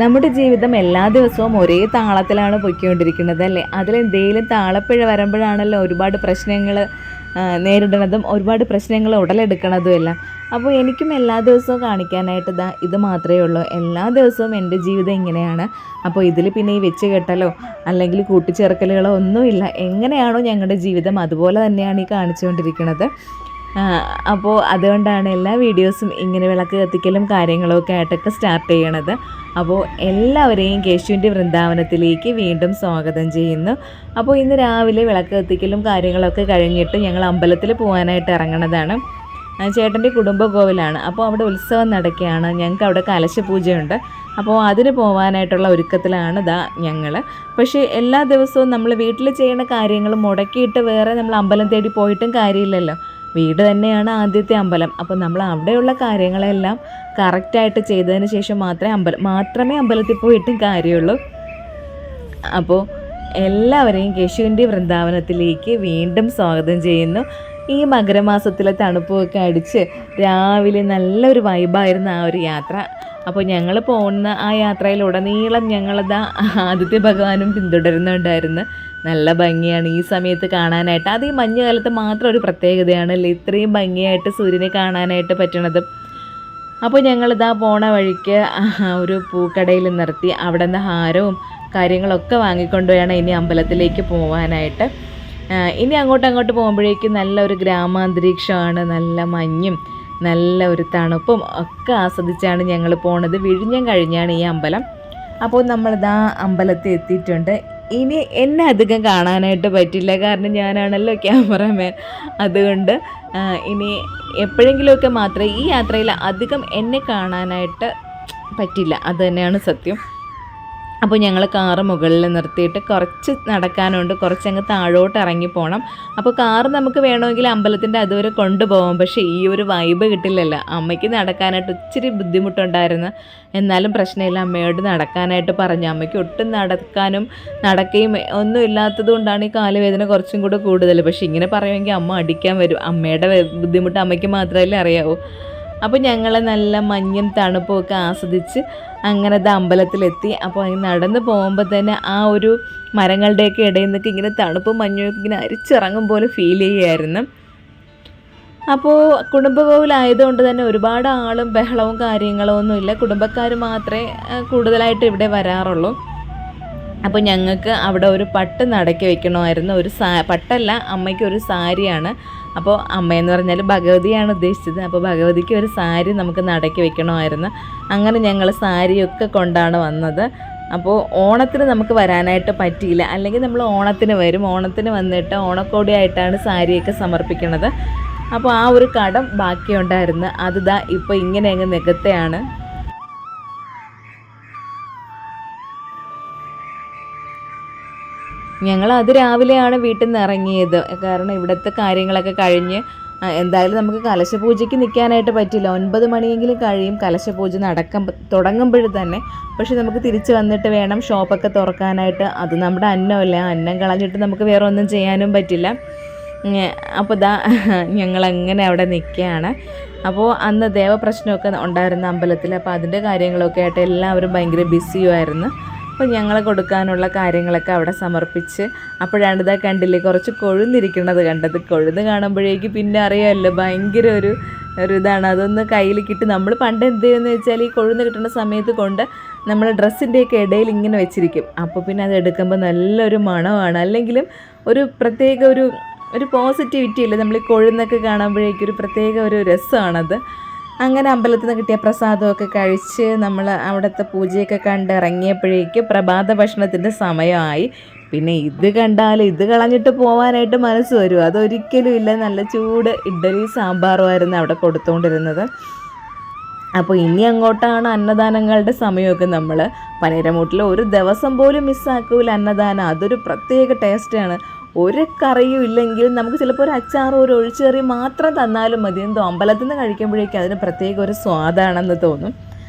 നമ്മുടെ ജീവിതം എല്ലാ ദിവസവും ഒരേ താളത്തിലാണ് പൊയ്ക്കൊണ്ടിരിക്കുന്നത് അല്ലേ? അതിലെന്തെങ്കിലും താളപ്പിഴ വരുമ്പോഴാണല്ലോ ഒരുപാട് പ്രശ്നങ്ങൾ നേരിടുന്നതും ഒരുപാട് പ്രശ്നങ്ങൾ ഉടലെടുക്കുന്നതും എല്ലാം. അപ്പോൾ എനിക്കും എല്ലാ ദിവസവും കാണിക്കാനായിട്ട് ഇത് മാത്രമേ ഉള്ളൂ. എല്ലാ ദിവസവും എൻ്റെ ജീവിതം ഇങ്ങനെയാണ്. അപ്പോൾ ഇതിൽ പിന്നെ ഈ വെച്ച് കെട്ടലോ അല്ലെങ്കിൽ കൂട്ടിച്ചേർക്കലുകളോ ഒന്നുമില്ല. എങ്ങനെയാണോ ഞങ്ങളുടെ ജീവിതം അതുപോലെ തന്നെയാണ് ഈ കാണിച്ചുകൊണ്ടിരിക്കുന്നത്. അപ്പോൾ അതുകൊണ്ടാണ് എല്ലാ വീഡിയോസും ഇങ്ങനെ വിളക്ക് കത്തിക്കലും കാര്യങ്ങളൊക്കെ ആയിട്ടൊക്കെ സ്റ്റാർട്ട് ചെയ്യണത്. അപ്പോൾ എല്ലാവരെയും കേശുവിൻ്റെ വൃന്ദാവനത്തിലേക്ക് വീണ്ടും സ്വാഗതം ചെയ്യുന്നു. അപ്പോൾ ഇന്ന് രാവിലെ വിളക്ക് കത്തിക്കലും കാര്യങ്ങളൊക്കെ കഴിഞ്ഞിട്ട് ഞങ്ങൾ അമ്പലത്തിൽ പോകാനായിട്ട് ഇറങ്ങണതാണ്. ചേട്ടൻ്റെ കുടുംബകോവിലാണ്. അപ്പോൾ അവിടെ ഉത്സവം നടക്കുകയാണ്. ഞങ്ങൾക്ക് അവിടെ കലശപൂജയുണ്ട്. അപ്പോൾ അതിന് പോകാനായിട്ടുള്ള ഒരുക്കത്തിലാണ് ഞങ്ങൾ. പക്ഷേ എല്ലാ ദിവസവും നമ്മൾ വീട്ടിൽ ചെയ്യുന്ന കാര്യങ്ങൾ മുടക്കിയിട്ട് വേറെ നമ്മൾ അമ്പലം തേടി പോയിട്ടും കാര്യമില്ലല്ലോ. വീട് തന്നെയാണ് ആദ്യത്തെ അമ്പലം. അപ്പോൾ നമ്മൾ അവിടെയുള്ള കാര്യങ്ങളെല്ലാം കറക്റ്റായിട്ട് ചെയ്തതിന് ശേഷം മാത്രമേ അമ്പലത്തിൽ പോയിട്ടും കാര്യമുള്ളൂ. അപ്പോൾ എല്ലാവരെയും കേശുവിൻ്റെ വൃന്ദാവനത്തിലേക്ക് വീണ്ടും സ്വാഗതം ചെയ്യുന്നു. ഈ മകരമാസത്തിലെ തണുപ്പൊക്കെ അടിച്ച് രാവിലെ നല്ലൊരു വൈബായിരുന്നു ആ ഒരു യാത്ര. അപ്പോൾ ഞങ്ങൾ പോകുന്ന ആ യാത്രയിലുടനീളം ആദിത്യ ഭഗവാനും പിന്തുടരുന്നുണ്ടായിരുന്നു. നല്ല ഭംഗിയാണ് ഈ സമയത്ത് കാണാനായിട്ട്. അത് ഈ മഞ്ഞുകാലത്ത് മാത്രം ഒരു പ്രത്യേകതയാണല്ലേ ഇത്രയും ഭംഗിയായിട്ട് സൂര്യനെ കാണാനായിട്ട് പറ്റണത്. അപ്പോൾ പോണ വഴിക്ക് ഒരു പൂക്കടയിൽ നിർത്തി അവിടെ നിന്ന് ഹാരവും കാര്യങ്ങളൊക്കെ വാങ്ങിക്കൊണ്ട് വേണം ഇനി അമ്പലത്തിലേക്ക് പോകാനായിട്ട്. ഇനി അങ്ങോട്ട് പോകുമ്പോഴേക്കും നല്ലൊരു ഗ്രാമാന്തരീക്ഷമാണ്. നല്ല മഞ്ഞും നല്ല ഒരു തണുപ്പും ഒക്കെ ആസ്വദിച്ചാണ് ഞങ്ങൾ പോണത്. വിഴിഞ്ഞം കഴിഞ്ഞാണ് ഈ അമ്പലം. അപ്പോൾ നമ്മൾ അമ്പലത്തിൽ എത്തിയിട്ടുണ്ട്. ഇനി എന്നെ അധികം കാണാനായിട്ട് പറ്റില്ല, കാരണം ഞാനാണല്ലോ ക്യാമറമാൻ. അതുകൊണ്ട് ഇനി എപ്പോഴെങ്കിലുമൊക്കെ മാത്രമേ ഈ യാത്രയിൽ അധികം എന്നെ കാണാനായിട്ട് പറ്റില്ല. അത് തന്നെയാണ് സത്യം. അപ്പോൾ ഞങ്ങൾ കാറ് മുകളിൽ നിർത്തിയിട്ട് കുറച്ച് നടക്കാനുണ്ട്, കുറച്ചങ്ങ് താഴോട്ട് ഇറങ്ങി പോകണം. അപ്പോൾ കാറ് നമുക്ക് വേണമെങ്കിൽ അമ്പലത്തിൻ്റെ അതുവരെ കൊണ്ടുപോകാം. പക്ഷേ ഈ ഒരു വൈബ് കിട്ടില്ലല്ലോ. അമ്മയ്ക്ക് നടക്കാനായിട്ട് ഇച്ചിരി ബുദ്ധിമുട്ടുണ്ടായിരുന്നു. എന്നാലും പ്രശ്നമില്ല, അമ്മയോട് നടക്കാനായിട്ട് പറഞ്ഞു. അമ്മയ്ക്ക് ഒട്ടും നടക്കുകയും ഒന്നും ഇല്ലാത്തത് കൊണ്ടാണ് ഈ കാലുവേദന കുറച്ചും കൂടെ കൂടുതൽ. പക്ഷേ ഇങ്ങനെ പറയുമെങ്കിൽ അമ്മ അടിക്കാൻ വരും. അമ്മയുടെ ബുദ്ധിമുട്ട് അമ്മയ്ക്ക് മാത്രമല്ലേ അറിയാവൂ. അപ്പോൾ ഞങ്ങൾ നല്ല മഞ്ഞും തണുപ്പും ഒക്കെ ആസ്വദിച്ച് അങ്ങനെ അമ്പലത്തിലെത്തി. അപ്പോൾ അതിന് നടന്ന് പോകുമ്പോൾ തന്നെ ആ ഒരു മരങ്ങളുടെയൊക്കെ ഇടയിൽ നിന്നൊക്കെ ഇങ്ങനെ തണുപ്പും മഞ്ഞൊക്കെ ഇങ്ങനെ അരിച്ചിറങ്ങും പോലെ ഫീൽ ചെയ്യുമായിരുന്നു. അപ്പോൾ കുടുംബകോവിലായതുകൊണ്ട് തന്നെ ഒരുപാട് ആളും ബഹളവും കാര്യങ്ങളോ ഒന്നുമില്ല. കുടുംബക്കാർ മാത്രമേ കൂടുതലായിട്ട് ഇവിടെ വരാറുള്ളൂ. അപ്പോൾ ഞങ്ങൾക്ക് അവിടെ ഒരു പട്ട് നടക്കി വെക്കണമായിരുന്നു. പട്ടല്ല, അമ്മയ്ക്ക് ഒരു സാരിയാണ്. അപ്പോൾ അമ്മയെന്ന് പറഞ്ഞാൽ ഭഗവതിയാണ് ഉദ്ദേശിച്ചത്. അപ്പോൾ ഭഗവതിക്ക് ഒരു സാരി നമുക്ക് നടക്കി വെക്കണമായിരുന്നു. അങ്ങനെ ഞങ്ങൾ സാരിയൊക്കെ കൊണ്ടാണ് വന്നത്. അപ്പോൾ ഓണത്തിന് നമുക്ക് വരാനായിട്ട് പറ്റിയില്ല. അല്ലെങ്കിൽ നമ്മൾ ഓണത്തിന് വരും. ഓണത്തിന് വന്നിട്ട് ഓണക്കോടിയായിട്ടാണ് സാരിയൊക്കെ സമർപ്പിക്കുന്നത്. അപ്പോൾ ആ ഒരു കടം ബാക്കിയുണ്ടായിരുന്നു. അത് ഇപ്പോൾ ഇങ്ങനെ അങ്ങ് നികത്തെയാണ്. ഞങ്ങൾ രാവിലെയാണ് വീട്ടിൽ നിന്ന് ഇറങ്ങിയത്. കാരണം ഇവിടുത്തെ കാര്യങ്ങളൊക്കെ കഴിഞ്ഞ് എന്തായാലും നമുക്ക് കലശപൂജയ്ക്ക് നിൽക്കാനായിട്ട് പറ്റില്ല. 9 മണിയെങ്കിലും കഴിയും കലശപൂജ തുടങ്ങുമ്പോൾ തന്നെ. പക്ഷെ നമുക്ക് തിരിച്ച് വന്നിട്ട് വേണം ഷോപ്പൊക്കെ തുറക്കാനായിട്ട്. അത് നമ്മുടെ അന്നമല്ല, അന്നം കളഞ്ഞിട്ട് നമുക്ക് വേറെ ഒന്നും ചെയ്യാനും പറ്റില്ല. അപ്പോൾ ഞങ്ങളങ്ങനെ അവിടെ നിൽക്കുകയാണ്. അപ്പോൾ അന്ന് ദേവപ്രശ്നമൊക്കെ ഉണ്ടായിരുന്ന അമ്പലത്തിൽ. അപ്പോൾ അതിൻ്റെ കാര്യങ്ങളൊക്കെ ആയിട്ട് എല്ലാവരും ഭയങ്കര ബിസിയുമായിരുന്നു. അപ്പോൾ ഞങ്ങൾ കൊടുക്കാനുള്ള കാര്യങ്ങളൊക്കെ അവിടെ സമർപ്പിച്ച് അപ്പോഴാണ് കണ്ടില്ലേ കുറച്ച് കൊഴുന്നിരിക്കുന്നത് കണ്ടത്. കൊഴുന്ന് കാണുമ്പോഴേക്ക് പിന്നെ അറിയാമല്ലോ ഭയങ്കര ഒരു ഇതാണ്. അതൊന്ന് കയ്യിൽ കിട്ടി. നമ്മൾ പണ്ട് എന്ത് ചെയ്യുമെന്ന് വെച്ചാൽ ഈ കൊഴുന്ന് കിട്ടുന്ന സമയത്ത് കൊണ്ട് നമ്മൾ ഡ്രസ്സിൻ്റെയൊക്കെ ഇടയിൽ ഇങ്ങനെ വെച്ചിരിക്കും. അപ്പോൾ പിന്നെ അത് എടുക്കുമ്പോൾ നല്ലൊരു മണമാണ്. അല്ലെങ്കിലും ഒരു പ്രത്യേക ഒരു പോസിറ്റിവിറ്റി ഇല്ല. നമ്മൾ ഈ കൊഴുന്നൊക്കെ കാണുമ്പോഴേക്കും ഒരു പ്രത്യേക ഒരു രസമാണത്. അങ്ങനെ അമ്പലത്തിൽ നിന്ന് കിട്ടിയ പ്രസാദമൊക്കെ കഴിച്ച് നമ്മൾ അവിടുത്തെ പൂജയൊക്കെ കണ്ടിറങ്ങിയപ്പോഴേക്ക് പ്രഭാത ഭക്ഷണത്തിൻ്റെ സമയമായി. പിന്നെ ഇത് കളഞ്ഞിട്ട് പോകാനായിട്ട് മനസ്സ് വരും? അതൊരിക്കലും ഇല്ല. നല്ല ചൂട് ഇഡ്ഡലി സാമ്പാറുമായിരുന്നു അവിടെ കൊടുത്തുകൊണ്ടിരുന്നത്. അപ്പോൾ ഇനി അങ്ങോട്ടാണ് അന്നദാനങ്ങളുടെ സമയമൊക്കെ. നമ്മൾ പനീരമൂട്ടിൽ ഒരു ദിവസം പോലും മിസ്സാക്കൂല അന്നദാനം. അതൊരു പ്രത്യേക ടേസ്റ്റാണ്. ഒരു കറിയും ഇല്ലെങ്കിലും നമുക്ക് ചിലപ്പോൾ ഒരു അച്ചാറും ഒരു ഒഴിച്ചുകറി മാത്രം തന്നാലും മതി. എന്തോ അമ്പലത്തിൽ നിന്ന് കഴിക്കുമ്പോഴേക്കും അതിന് പ്രത്യേക ഒരു സ്വാദാണെന്ന് തോന്നും.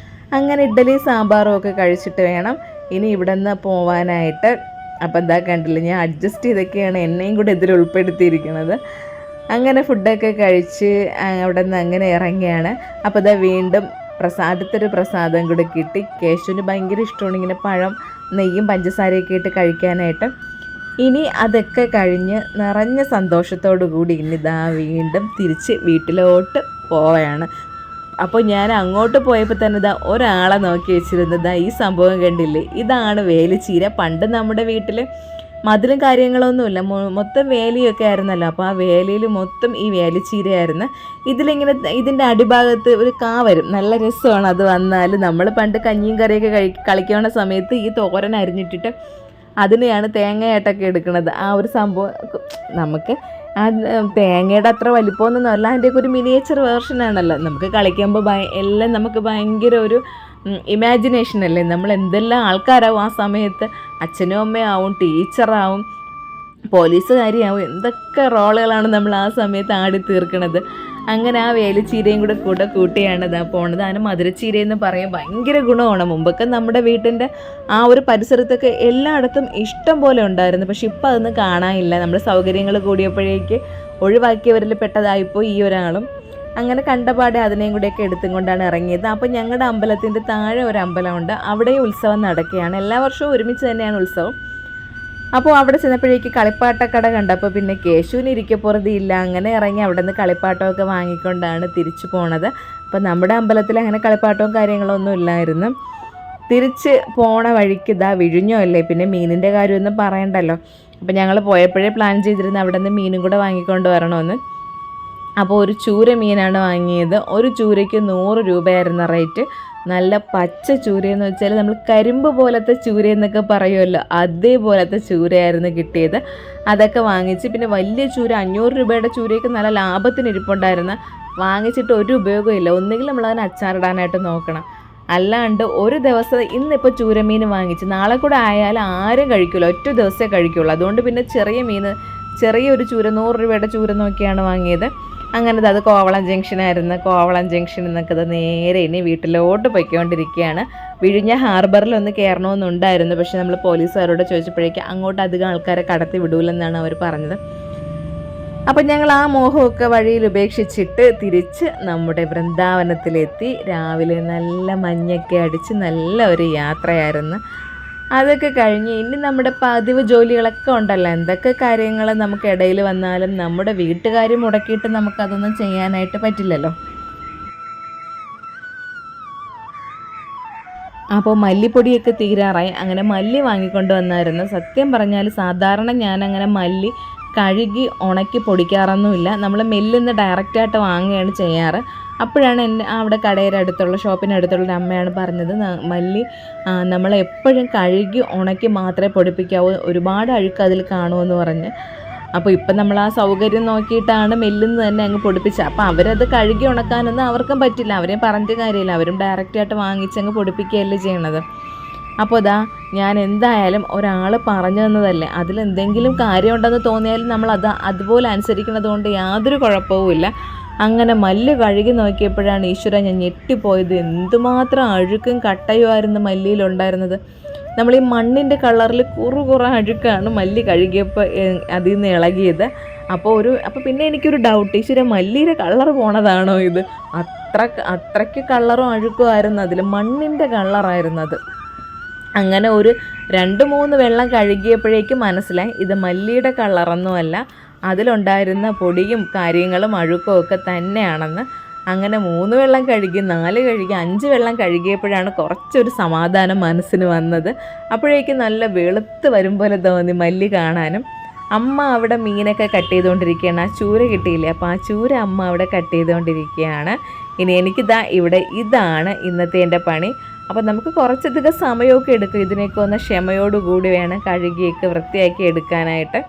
അങ്ങനെ ഇഡ്ഡലി സാമ്പാറും ഒക്കെ കഴിച്ചിട്ട് വേണം ഇനി ഇവിടെ നിന്ന് പോവാനായിട്ട്. അപ്പം കണ്ടില്ല, ഞാൻ അഡ്ജസ്റ്റ് ചെയ്തൊക്കെയാണ് എന്നെയും കൂടെ ഇതിൽ ഉൾപ്പെടുത്തിയിരിക്കുന്നത്. അങ്ങനെ ഫുഡൊക്കെ കഴിച്ച് അവിടെ നിന്ന് അങ്ങനെ ഇറങ്ങിയാണ്. അപ്പോൾ വീണ്ടും അടുത്തൊരു പ്രസാദം കൂടെ കിട്ടി. കേശുവിന് ഭയങ്കര ഇഷ്ടമാണ് ഇങ്ങനെ പഴം നെയ്യും പഞ്ചസാരയൊക്കെ ഇട്ട് കഴിക്കാനായിട്ട്. ഇനി അതൊക്കെ കഴിഞ്ഞ് നിറഞ്ഞ സന്തോഷത്തോടു കൂടി ഇന്നിതാ വീണ്ടും തിരിച്ച് വീട്ടിലോട്ട് പോവുകയാണ്. അപ്പോൾ ഞാൻ അങ്ങോട്ട് പോയപ്പോൾ തന്നെ ഇതാ ഒരാളെ നോക്കി വെച്ചിരുന്നത് ഈ സംഭവം കണ്ടില്ലേ, ഇതാണ് വേലിച്ചീര. പണ്ട് നമ്മുടെ വീട്ടിൽ മതിലും കാര്യങ്ങളൊന്നുമില്ല, മൊത്തം വേലിയൊക്കെ ആയിരുന്നല്ലോ. അപ്പോൾ ആ വേലിയിൽ മൊത്തം ഈ വേലിച്ചീരയായിരുന്നു. ഇതിലിങ്ങനെ ഇതിൻ്റെ അടിഭാഗത്ത് ഒരു കാ വരും, നല്ല രസമാണ് അത് വന്നാൽ. നമ്മൾ പണ്ട് കഞ്ഞിയും കറിയൊക്കെ കളിക്കുന്ന സമയത്ത് ഈ തോരൻ അരിഞ്ഞിട്ടിട്ട് അതിനെയാണ് തേങ്ങയായിട്ടൊക്കെ എടുക്കുന്നത്. ആ ഒരു സംഭവം നമുക്ക് ആ തേങ്ങയുടെ അത്ര വലിപ്പമൊന്നും അല്ല, അതിൻ്റെയൊക്കെ ഒരു മിനിയേച്ചർ വേർഷനാണല്ലോ. നമുക്ക് കളിക്കുമ്പോൾ എല്ലാം നമുക്ക് ഭയങ്കര ഒരു ഇമാജിനേഷൻ അല്ലേ. നമ്മൾ എന്തെല്ലാം ആൾക്കാരാവും ആ സമയത്ത്, അച്ഛനും അമ്മയാവും, ടീച്ചറാവും, പോലീസുകാരിയാവും, എന്തൊക്കെ റോളുകളാണ് നമ്മൾ ആ സമയത്ത് ആടി തീർക്കണത്. അങ്ങനെ ആ വേലിച്ചീരയും കൂടെ കൂട്ടിയാണ് ഇതാ പോണത്. അതിന് മധുരച്ചീരയെന്ന് പറയും, ഭയങ്കര ഗുണമാണ്. മുമ്പൊക്കെ നമ്മുടെ വീട്ടിൻ്റെ ആ ഒരു പരിസരത്തൊക്കെ എല്ലായിടത്തും ഇഷ്ടം പോലെ ഉണ്ടായിരുന്നു. പക്ഷെ ഇപ്പം അതൊന്നും കാണാനില്ല. നമ്മുടെ സൗകര്യങ്ങൾ കൂടിയപ്പോഴേക്ക് ഒഴിവാക്കിയവരിൽ പെട്ടതായിപ്പോൾ ഈ ഒരാളും. അങ്ങനെ കണ്ടപാടെ അതിനെയും കൂടെയൊക്കെ എടുത്തും കൊണ്ടാണ് ഇറങ്ങിയത്. അപ്പോൾ ഞങ്ങളുടെ അമ്പലത്തിൻ്റെ താഴെ ഒരു അമ്പലമുണ്ട്, അവിടെ ഉത്സവം നടക്കുകയാണ്. എല്ലാ വർഷവും ഒരുമിച്ച് തന്നെയാണ് ഉത്സവം. അപ്പോൾ അവിടെ ചെന്നപ്പോഴേക്ക് കളിപ്പാട്ടക്കട കണ്ടപ്പോൾ പിന്നെ കേശുവിന് ഇരിക്കപ്പുറതിയില്ല. അങ്ങനെ ഇറങ്ങി അവിടെ നിന്ന് കളിപ്പാട്ടമൊക്കെ വാങ്ങിക്കൊണ്ടാണ് തിരിച്ചു പോണത്. അപ്പോൾ നമ്മുടെ അമ്പലത്തിൽ അങ്ങനെ കളിപ്പാട്ടവും കാര്യങ്ങളൊന്നും ഇല്ലായിരുന്നു. തിരിച്ച് പോണ വഴിക്ക് ഇതാ വിഴിഞ്ഞോ അല്ലേ, പിന്നെ മീനിൻ്റെ കാര്യമൊന്നും പറയണ്ടല്ലോ. അപ്പോൾ ഞങ്ങൾ പോയപ്പോഴേ പ്ലാൻ ചെയ്തിരുന്നത് അവിടെ നിന്ന് മീനും കൂടെ വാങ്ങിക്കൊണ്ട് വരണമെന്ന്. അപ്പോൾ ഒരു ചൂര മീനാണ് വാങ്ങിയത്. ഒരു ചൂരയ്ക്ക് 100 രൂപയായിരുന്ന റേറ്റ്. നല്ല പച്ച ചൂരയെന്ന് വെച്ചാൽ നമ്മൾ കരിമ്പ് പോലത്തെ ചൂരയെന്നൊക്കെ പറയുമല്ലോ, അതേപോലത്തെ ചൂരയായിരുന്നു കിട്ടിയത്. അതൊക്കെ വാങ്ങിച്ച് പിന്നെ വലിയ ചൂര 500 രൂപയുടെ ചൂരയൊക്കെ നല്ല ലാഭത്തിന് ഇരിപ്പുണ്ടായിരുന്നു. വാങ്ങിച്ചിട്ട് ഒരു ഉപയോഗമില്ല. ഒന്നുകിൽ നമ്മളതിന് അച്ചാറിടാനായിട്ട് നോക്കണം, അല്ലാണ്ട് ഒരു ദിവസം ഇന്നിപ്പോൾ ചൂരമീൻ വാങ്ങിച്ച് നാളെ കൂടെ ആയാലും ആരും കഴിക്കില്ല, ഒറ്റ ദിവസമേ കഴിക്കുള്ളൂ. അതുകൊണ്ട് പിന്നെ ചെറിയ മീൻ, ചെറിയൊരു ചൂര 100 രൂപയുടെ ചൂര നോക്കിയാണ് വാങ്ങിയത്. അങ്ങനെ അത് കോവളം ജംഗ്ഷനായിരുന്നു. കോവളം ജംഗ്ഷനിൽ നിന്നൊക്കെ നേരെ ഇനി വീട്ടിലോട്ട് പോയിക്കൊണ്ടിരിക്കുകയാണ്. വിഴിഞ്ഞ ഹാർബറിലൊന്ന് കയറണമെന്നുണ്ടായിരുന്നു, പക്ഷെ നമ്മൾ പോലീസുകാരോട് ചോദിച്ചപ്പോഴേക്കും അങ്ങോട്ട് അധികം ആൾക്കാരെ കടത്തി വിടൂലെന്നാണ് അവർ പറഞ്ഞത്. അപ്പം ഞങ്ങൾ ആ മോഹമൊക്കെ വഴിയിൽ ഉപേക്ഷിച്ചിട്ട് തിരിച്ച് നമ്മുടെ വൃന്ദാവനത്തിലെത്തി. രാവിലെ നല്ല മഞ്ഞൊക്കെ അടിച്ച് നല്ല ഒരു യാത്രയായിരുന്നു. അതൊക്കെ കഴിഞ്ഞ് ഇനി നമ്മുടെ പതിവ് ജോലികളൊക്കെ ഉണ്ടല്ലോ, എന്തൊക്കെ കാര്യങ്ങൾ നമുക്ക് ഇടയിൽ വന്നാലും നമ്മുടെ വീട്ടുകാർ മുടക്കിയിട്ട് നമുക്കതൊന്നും ചെയ്യാനായിട്ട് പറ്റില്ലല്ലോ. അപ്പോൾ മല്ലിപ്പൊടിയൊക്കെ തീരാറായി. അങ്ങനെ മല്ലി വാങ്ങിക്കൊണ്ട് വന്നായിരുന്നു. സത്യം പറഞ്ഞാൽ സാധാരണ ഞാനങ്ങനെ മല്ലി കഴുകി ഉണക്കി പൊടിക്കാറൊന്നുമില്ല. നമ്മൾ മില്ലിൽ നിന്ന് ഡയറക്റ്റായിട്ട് വാങ്ങുകയാണ് ചെയ്യാറ്. അപ്പോഴാണ് അവിടെ കടയുടെ അടുത്തുള്ള ഷോപ്പിനടുത്തുള്ള ഒരു അമ്മയാണ് പറഞ്ഞത്, മല്ലി നമ്മൾ എപ്പോഴും കഴുകി ഉണക്കി മാത്രമേ പൊടിപ്പിക്കാവൂ, ഒരുപാട് അഴുക്ക് അതിൽ കാണുമെന്ന് പറഞ്ഞ്. അപ്പോൾ ഇപ്പം നമ്മൾ ആ സൗകര്യം നോക്കിയിട്ടാണ് മില്ലിൽ നിന്ന് തന്നെ അങ്ങ് പൊടിപ്പിച്ചത്. അപ്പോൾ അവരത് കഴുകി ഉണക്കാനൊന്നും അവർക്കും പറ്റില്ല, അവരെയും പറഞ്ഞിട്ട് കാര്യമില്ല, അവരും ഡയറക്റ്റായിട്ട് വാങ്ങിച്ചങ്ങ് പൊടിപ്പിക്കുകയല്ലേ ചെയ്യണത്. അപ്പോൾ ഇതാ ഞാൻ എന്തായാലും ഒരാൾ പറഞ്ഞു തന്നതല്ലേ, അതിലെന്തെങ്കിലും കാര്യമുണ്ടെന്ന് തോന്നിയാലും നമ്മൾ അതുപോലെ അനുസരിക്കുന്നത് കൊണ്ട് യാതൊരു കുഴപ്പവുമില്ല. അങ്ങനെ മല്ലി കഴുകി നോക്കിയപ്പോഴാണ് ഈശ്വര ഞാൻ ഞെട്ടിപ്പോയത്. എന്തുമാത്രം അഴുക്കും കട്ടയുമായിരുന്നു മല്ലിയിലുണ്ടായിരുന്നത്. നമ്മൾ ഈ മണ്ണിൻ്റെ കളറിൽ കുറേ അഴുക്കാണ് മല്ലി കഴുകിയപ്പോൾ അതിൽ നിന്ന് ഇളകിയത്. അപ്പോൾ പിന്നെ എനിക്കൊരു ഡൗട്ട്, ഈശ്വര മല്ലിയുടെ കളർ പോണതാണോ ഇത്? അത്രയ്ക്ക് കളറും അഴുക്കും ആയിരുന്നു അതിൽ, മണ്ണിൻ്റെ കളറായിരുന്നത്. അങ്ങനെ ഒരു 2-3 വെള്ളം കഴുകിയപ്പോഴേക്കും മനസ്സിലായി ഇത് മല്ലിയുടെ കളറൊന്നുമല്ല, അതിലുണ്ടായിരുന്ന പൊടിയും കാര്യങ്ങളും അഴുക്കും ഒക്കെ തന്നെയാണെന്ന്. അങ്ങനെ 3 വെള്ളം കഴുകി, 4 കഴുകി, 5 വെള്ളം കഴുകിയപ്പോഴാണ് കുറച്ചൊരു സമാധാനം മനസ്സിന് വന്നത്. അപ്പോഴേക്കും നല്ല വെളുത്ത് വരും പോലെ തോന്നി മല്ലി കാണാനും. അമ്മ അവിടെ മീനൊക്കെ കട്ട് ചെയ്തുകൊണ്ടിരിക്കുകയാണ്. ആ ചൂര കിട്ടിയില്ലേ, അപ്പോൾ ആ ചൂര അമ്മ അവിടെ കട്ട് ചെയ്തുകൊണ്ടിരിക്കുകയാണ്. ഇനി എനിക്കിതാ ഇതാണ് ഇന്നത്തെ എൻ്റെ പണി. അപ്പോൾ നമുക്ക് കുറച്ചധികം സമയമൊക്കെ എടുക്കും, ഇതിനൊക്കെ ഒന്ന് ക്ഷമയോടുകൂടി വേണം കഴുകിയൊക്കെ വൃത്തിയാക്കി എടുക്കാനായിട്ട്.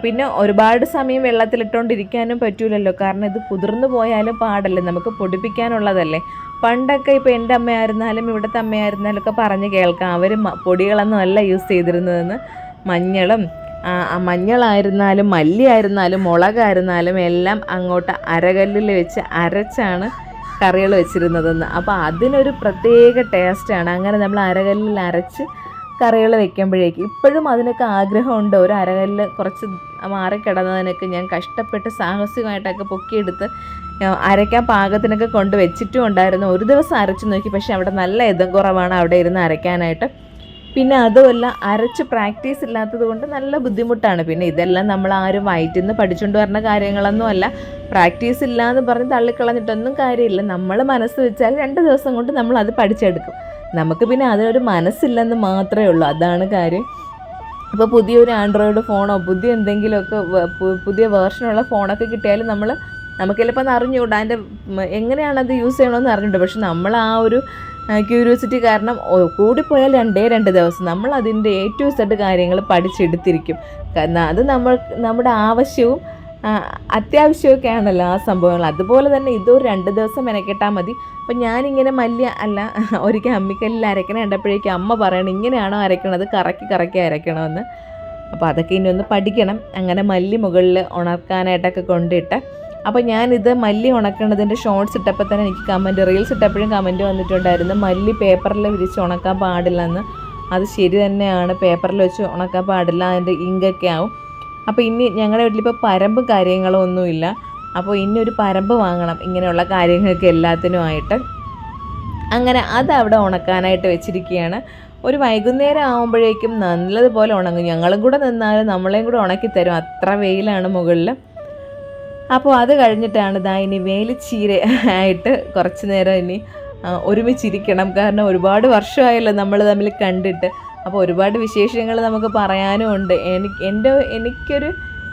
പിന്നെ ഒരുപാട് സമയം വെള്ളത്തിലിട്ടുകൊണ്ടിരിക്കാനും പറ്റൂലല്ലോ, കാരണം ഇത് കുതിർന്നു പോയാലും പാടല്ലേ, നമുക്ക് പൊടിപ്പിക്കാനുള്ളതല്ലേ. പണ്ടൊക്കെ ഇപ്പോൾ എൻ്റെ അമ്മയായിരുന്നാലും ഇവിടുത്തെ അമ്മയായിരുന്നാലും ഒക്കെ പറഞ്ഞ് കേൾക്കാം, അവർ പൊടികളൊന്നും അല്ല യൂസ് ചെയ്തിരുന്നതെന്ന്. മഞ്ഞളായിരുന്നാലും മല്ലിയായിരുന്നാലും മുളകായിരുന്നാലും എല്ലാം അങ്ങോട്ട് അരകല്ലിൽ വെച്ച് അരച്ചാണ് കറികൾ വെച്ചിരുന്നതെന്ന്. അപ്പോൾ അതിനൊരു പ്രത്യേക ടേസ്റ്റാണ്. അങ്ങനെ നമ്മൾ അരകല്ലിൽ അരച്ച് കറികൾ വെക്കുമ്പോഴേക്ക്. ഇപ്പോഴും അതിനൊക്കെ ആഗ്രഹമുണ്ട്. ഒരു അരകല്ല് കുറച്ച് മാറിക്കിടന്നതിനൊക്കെ ഞാൻ കഷ്ടപ്പെട്ട് സാഹസികമായിട്ടൊക്കെ പൊക്കിയെടുത്ത് അരയ്ക്കാൻ പാകത്തിനൊക്കെ കൊണ്ട് വെച്ചിട്ടും ഉണ്ടായിരുന്നു. ഒരു ദിവസം അരച്ച് നോക്കി, പക്ഷേ അവിടെ നല്ല ഇതം കുറവാണ് അവിടെ ഇരുന്ന് അരയ്ക്കാനായിട്ട്. പിന്നെ അതുമല്ല, അരച്ച് പ്രാക്ടീസ് ഇല്ലാത്തത് കൊണ്ട് നല്ല ബുദ്ധിമുട്ടാണ്. പിന്നെ ഇതെല്ലാം നമ്മൾ ആരും വയറ്റിൽ നിന്ന് പഠിച്ചുകൊണ്ട് വരുന്ന കാര്യങ്ങളൊന്നും അല്ല. പ്രാക്ടീസ് ഇല്ല എന്ന് പറഞ്ഞ് തള്ളിക്കളഞ്ഞിട്ടൊന്നും കാര്യമില്ല. നമ്മൾ മനസ്സ് വെച്ചാൽ 2 ദിവസം കൊണ്ട് നമ്മൾ അത് പഠിച്ചെടുക്കും. നമുക്ക് പിന്നെ അതിനൊരു മനസ്സില്ലെന്ന് മാത്രമേ ഉള്ളൂ, അതാണ് കാര്യം. അപ്പോൾ പുതിയൊരു ആൻഡ്രോയിഡ് ഫോണോ പുതിയ എന്തെങ്കിലുമൊക്കെ പുതിയ വേർഷനുള്ള ഫോണൊക്കെ കിട്ടിയാലും നമുക്ക് ചിലപ്പോൾ അത് അറിഞ്ഞുകൂടാ, അതിൻ്റെ എങ്ങനെയാണത് യൂസ് ചെയ്യണമെന്ന് അറിഞ്ഞിട്ടുണ്ട്. പക്ഷെ നമ്മൾ ആ ഒരു ക്യൂരിയോസിറ്റി കാരണം കൂടിപ്പോയാൽ 2 ദിവസം നമ്മൾ അതിൻ്റെ A to Z കാര്യങ്ങൾ പഠിച്ചെടുത്തിരിക്കും. കാരണം അത് നമ്മുടെ ആവശ്യവും അത്യാവശ്യമൊക്കെ ആണല്ലോ ആ സംഭവങ്ങൾ. അതുപോലെ തന്നെ ഇതൊരു 2 ദിവസം മെനക്കെട്ടാൽ മതി. അപ്പം ഞാനിങ്ങനെ ഒരിക്കൽ അമ്മിക്കല്ലിൽ അരക്കണ കണ്ടപ്പോഴേക്കും അമ്മ പറയണം, ഇങ്ങനെയാണോ അരക്കണത്, കറക്കി അരക്കണമെന്ന്. അപ്പോൾ അതൊക്കെ ഇനി ഒന്ന് പഠിക്കണം. അങ്ങനെ മല്ലി മുകളിൽ ഉണക്കാനായിട്ടൊക്കെ കൊണ്ടിട്ട്, അപ്പോൾ ഞാനിത് മല്ലി ഉണക്കണതിൻ്റെ ഷോർട്സ് ഇട്ടപ്പോൾ തന്നെ എനിക്ക് റീൽസ് ഇട്ടപ്പോഴും കമൻറ്റ് വന്നിട്ടുണ്ടായിരുന്നു, മല്ലി പേപ്പറിൽ വിരിച്ച് ഉണക്കാൻ പാടില്ലെന്ന്. അത് ശരി തന്നെയാണ്, പേപ്പറിൽ വെച്ച് ഉണക്കാൻ പാടില്ല, അതിൻ്റെ ഇങ്കൊക്കെ ആവും. അപ്പോൾ ഇനി ഞങ്ങളുടെ വീട്ടിലിപ്പോൾ പരമ്പ് കാര്യങ്ങളോ ഒന്നുമില്ല. അപ്പോൾ ഇനി ഒരു പരമ്പ് വാങ്ങണം ഇങ്ങനെയുള്ള കാര്യങ്ങൾക്ക് എല്ലാത്തിനുമായിട്ട്. അങ്ങനെ അത് അവിടെ ഉണക്കാനായിട്ട് വെച്ചിരിക്കുകയാണ്. ഒരു വൈകുന്നേരം ആകുമ്പോഴേക്കും നല്ലതുപോലെ ഉണങ്ങും. ഞങ്ങളും കൂടെ നിന്നാൽ നമ്മളെയും കൂടെ ഉണക്കി തരും, അത്ര വെയിലാണ് മുകളിൽ. അപ്പോൾ അത് കഴിഞ്ഞിട്ടാണ് ഇനി വേലിച്ചീര ആയിട്ട് കുറച്ച് നേരം ഇനി ഒരുമിച്ചിരിക്കണം. കാരണം ഒരുപാട് വർഷമായല്ലോ നമ്മൾ തമ്മിൽ കണ്ടിട്ട്. അപ്പോൾ ഒരുപാട് വിശേഷങ്ങൾ നമുക്ക് പറയാനും ഉണ്ട്.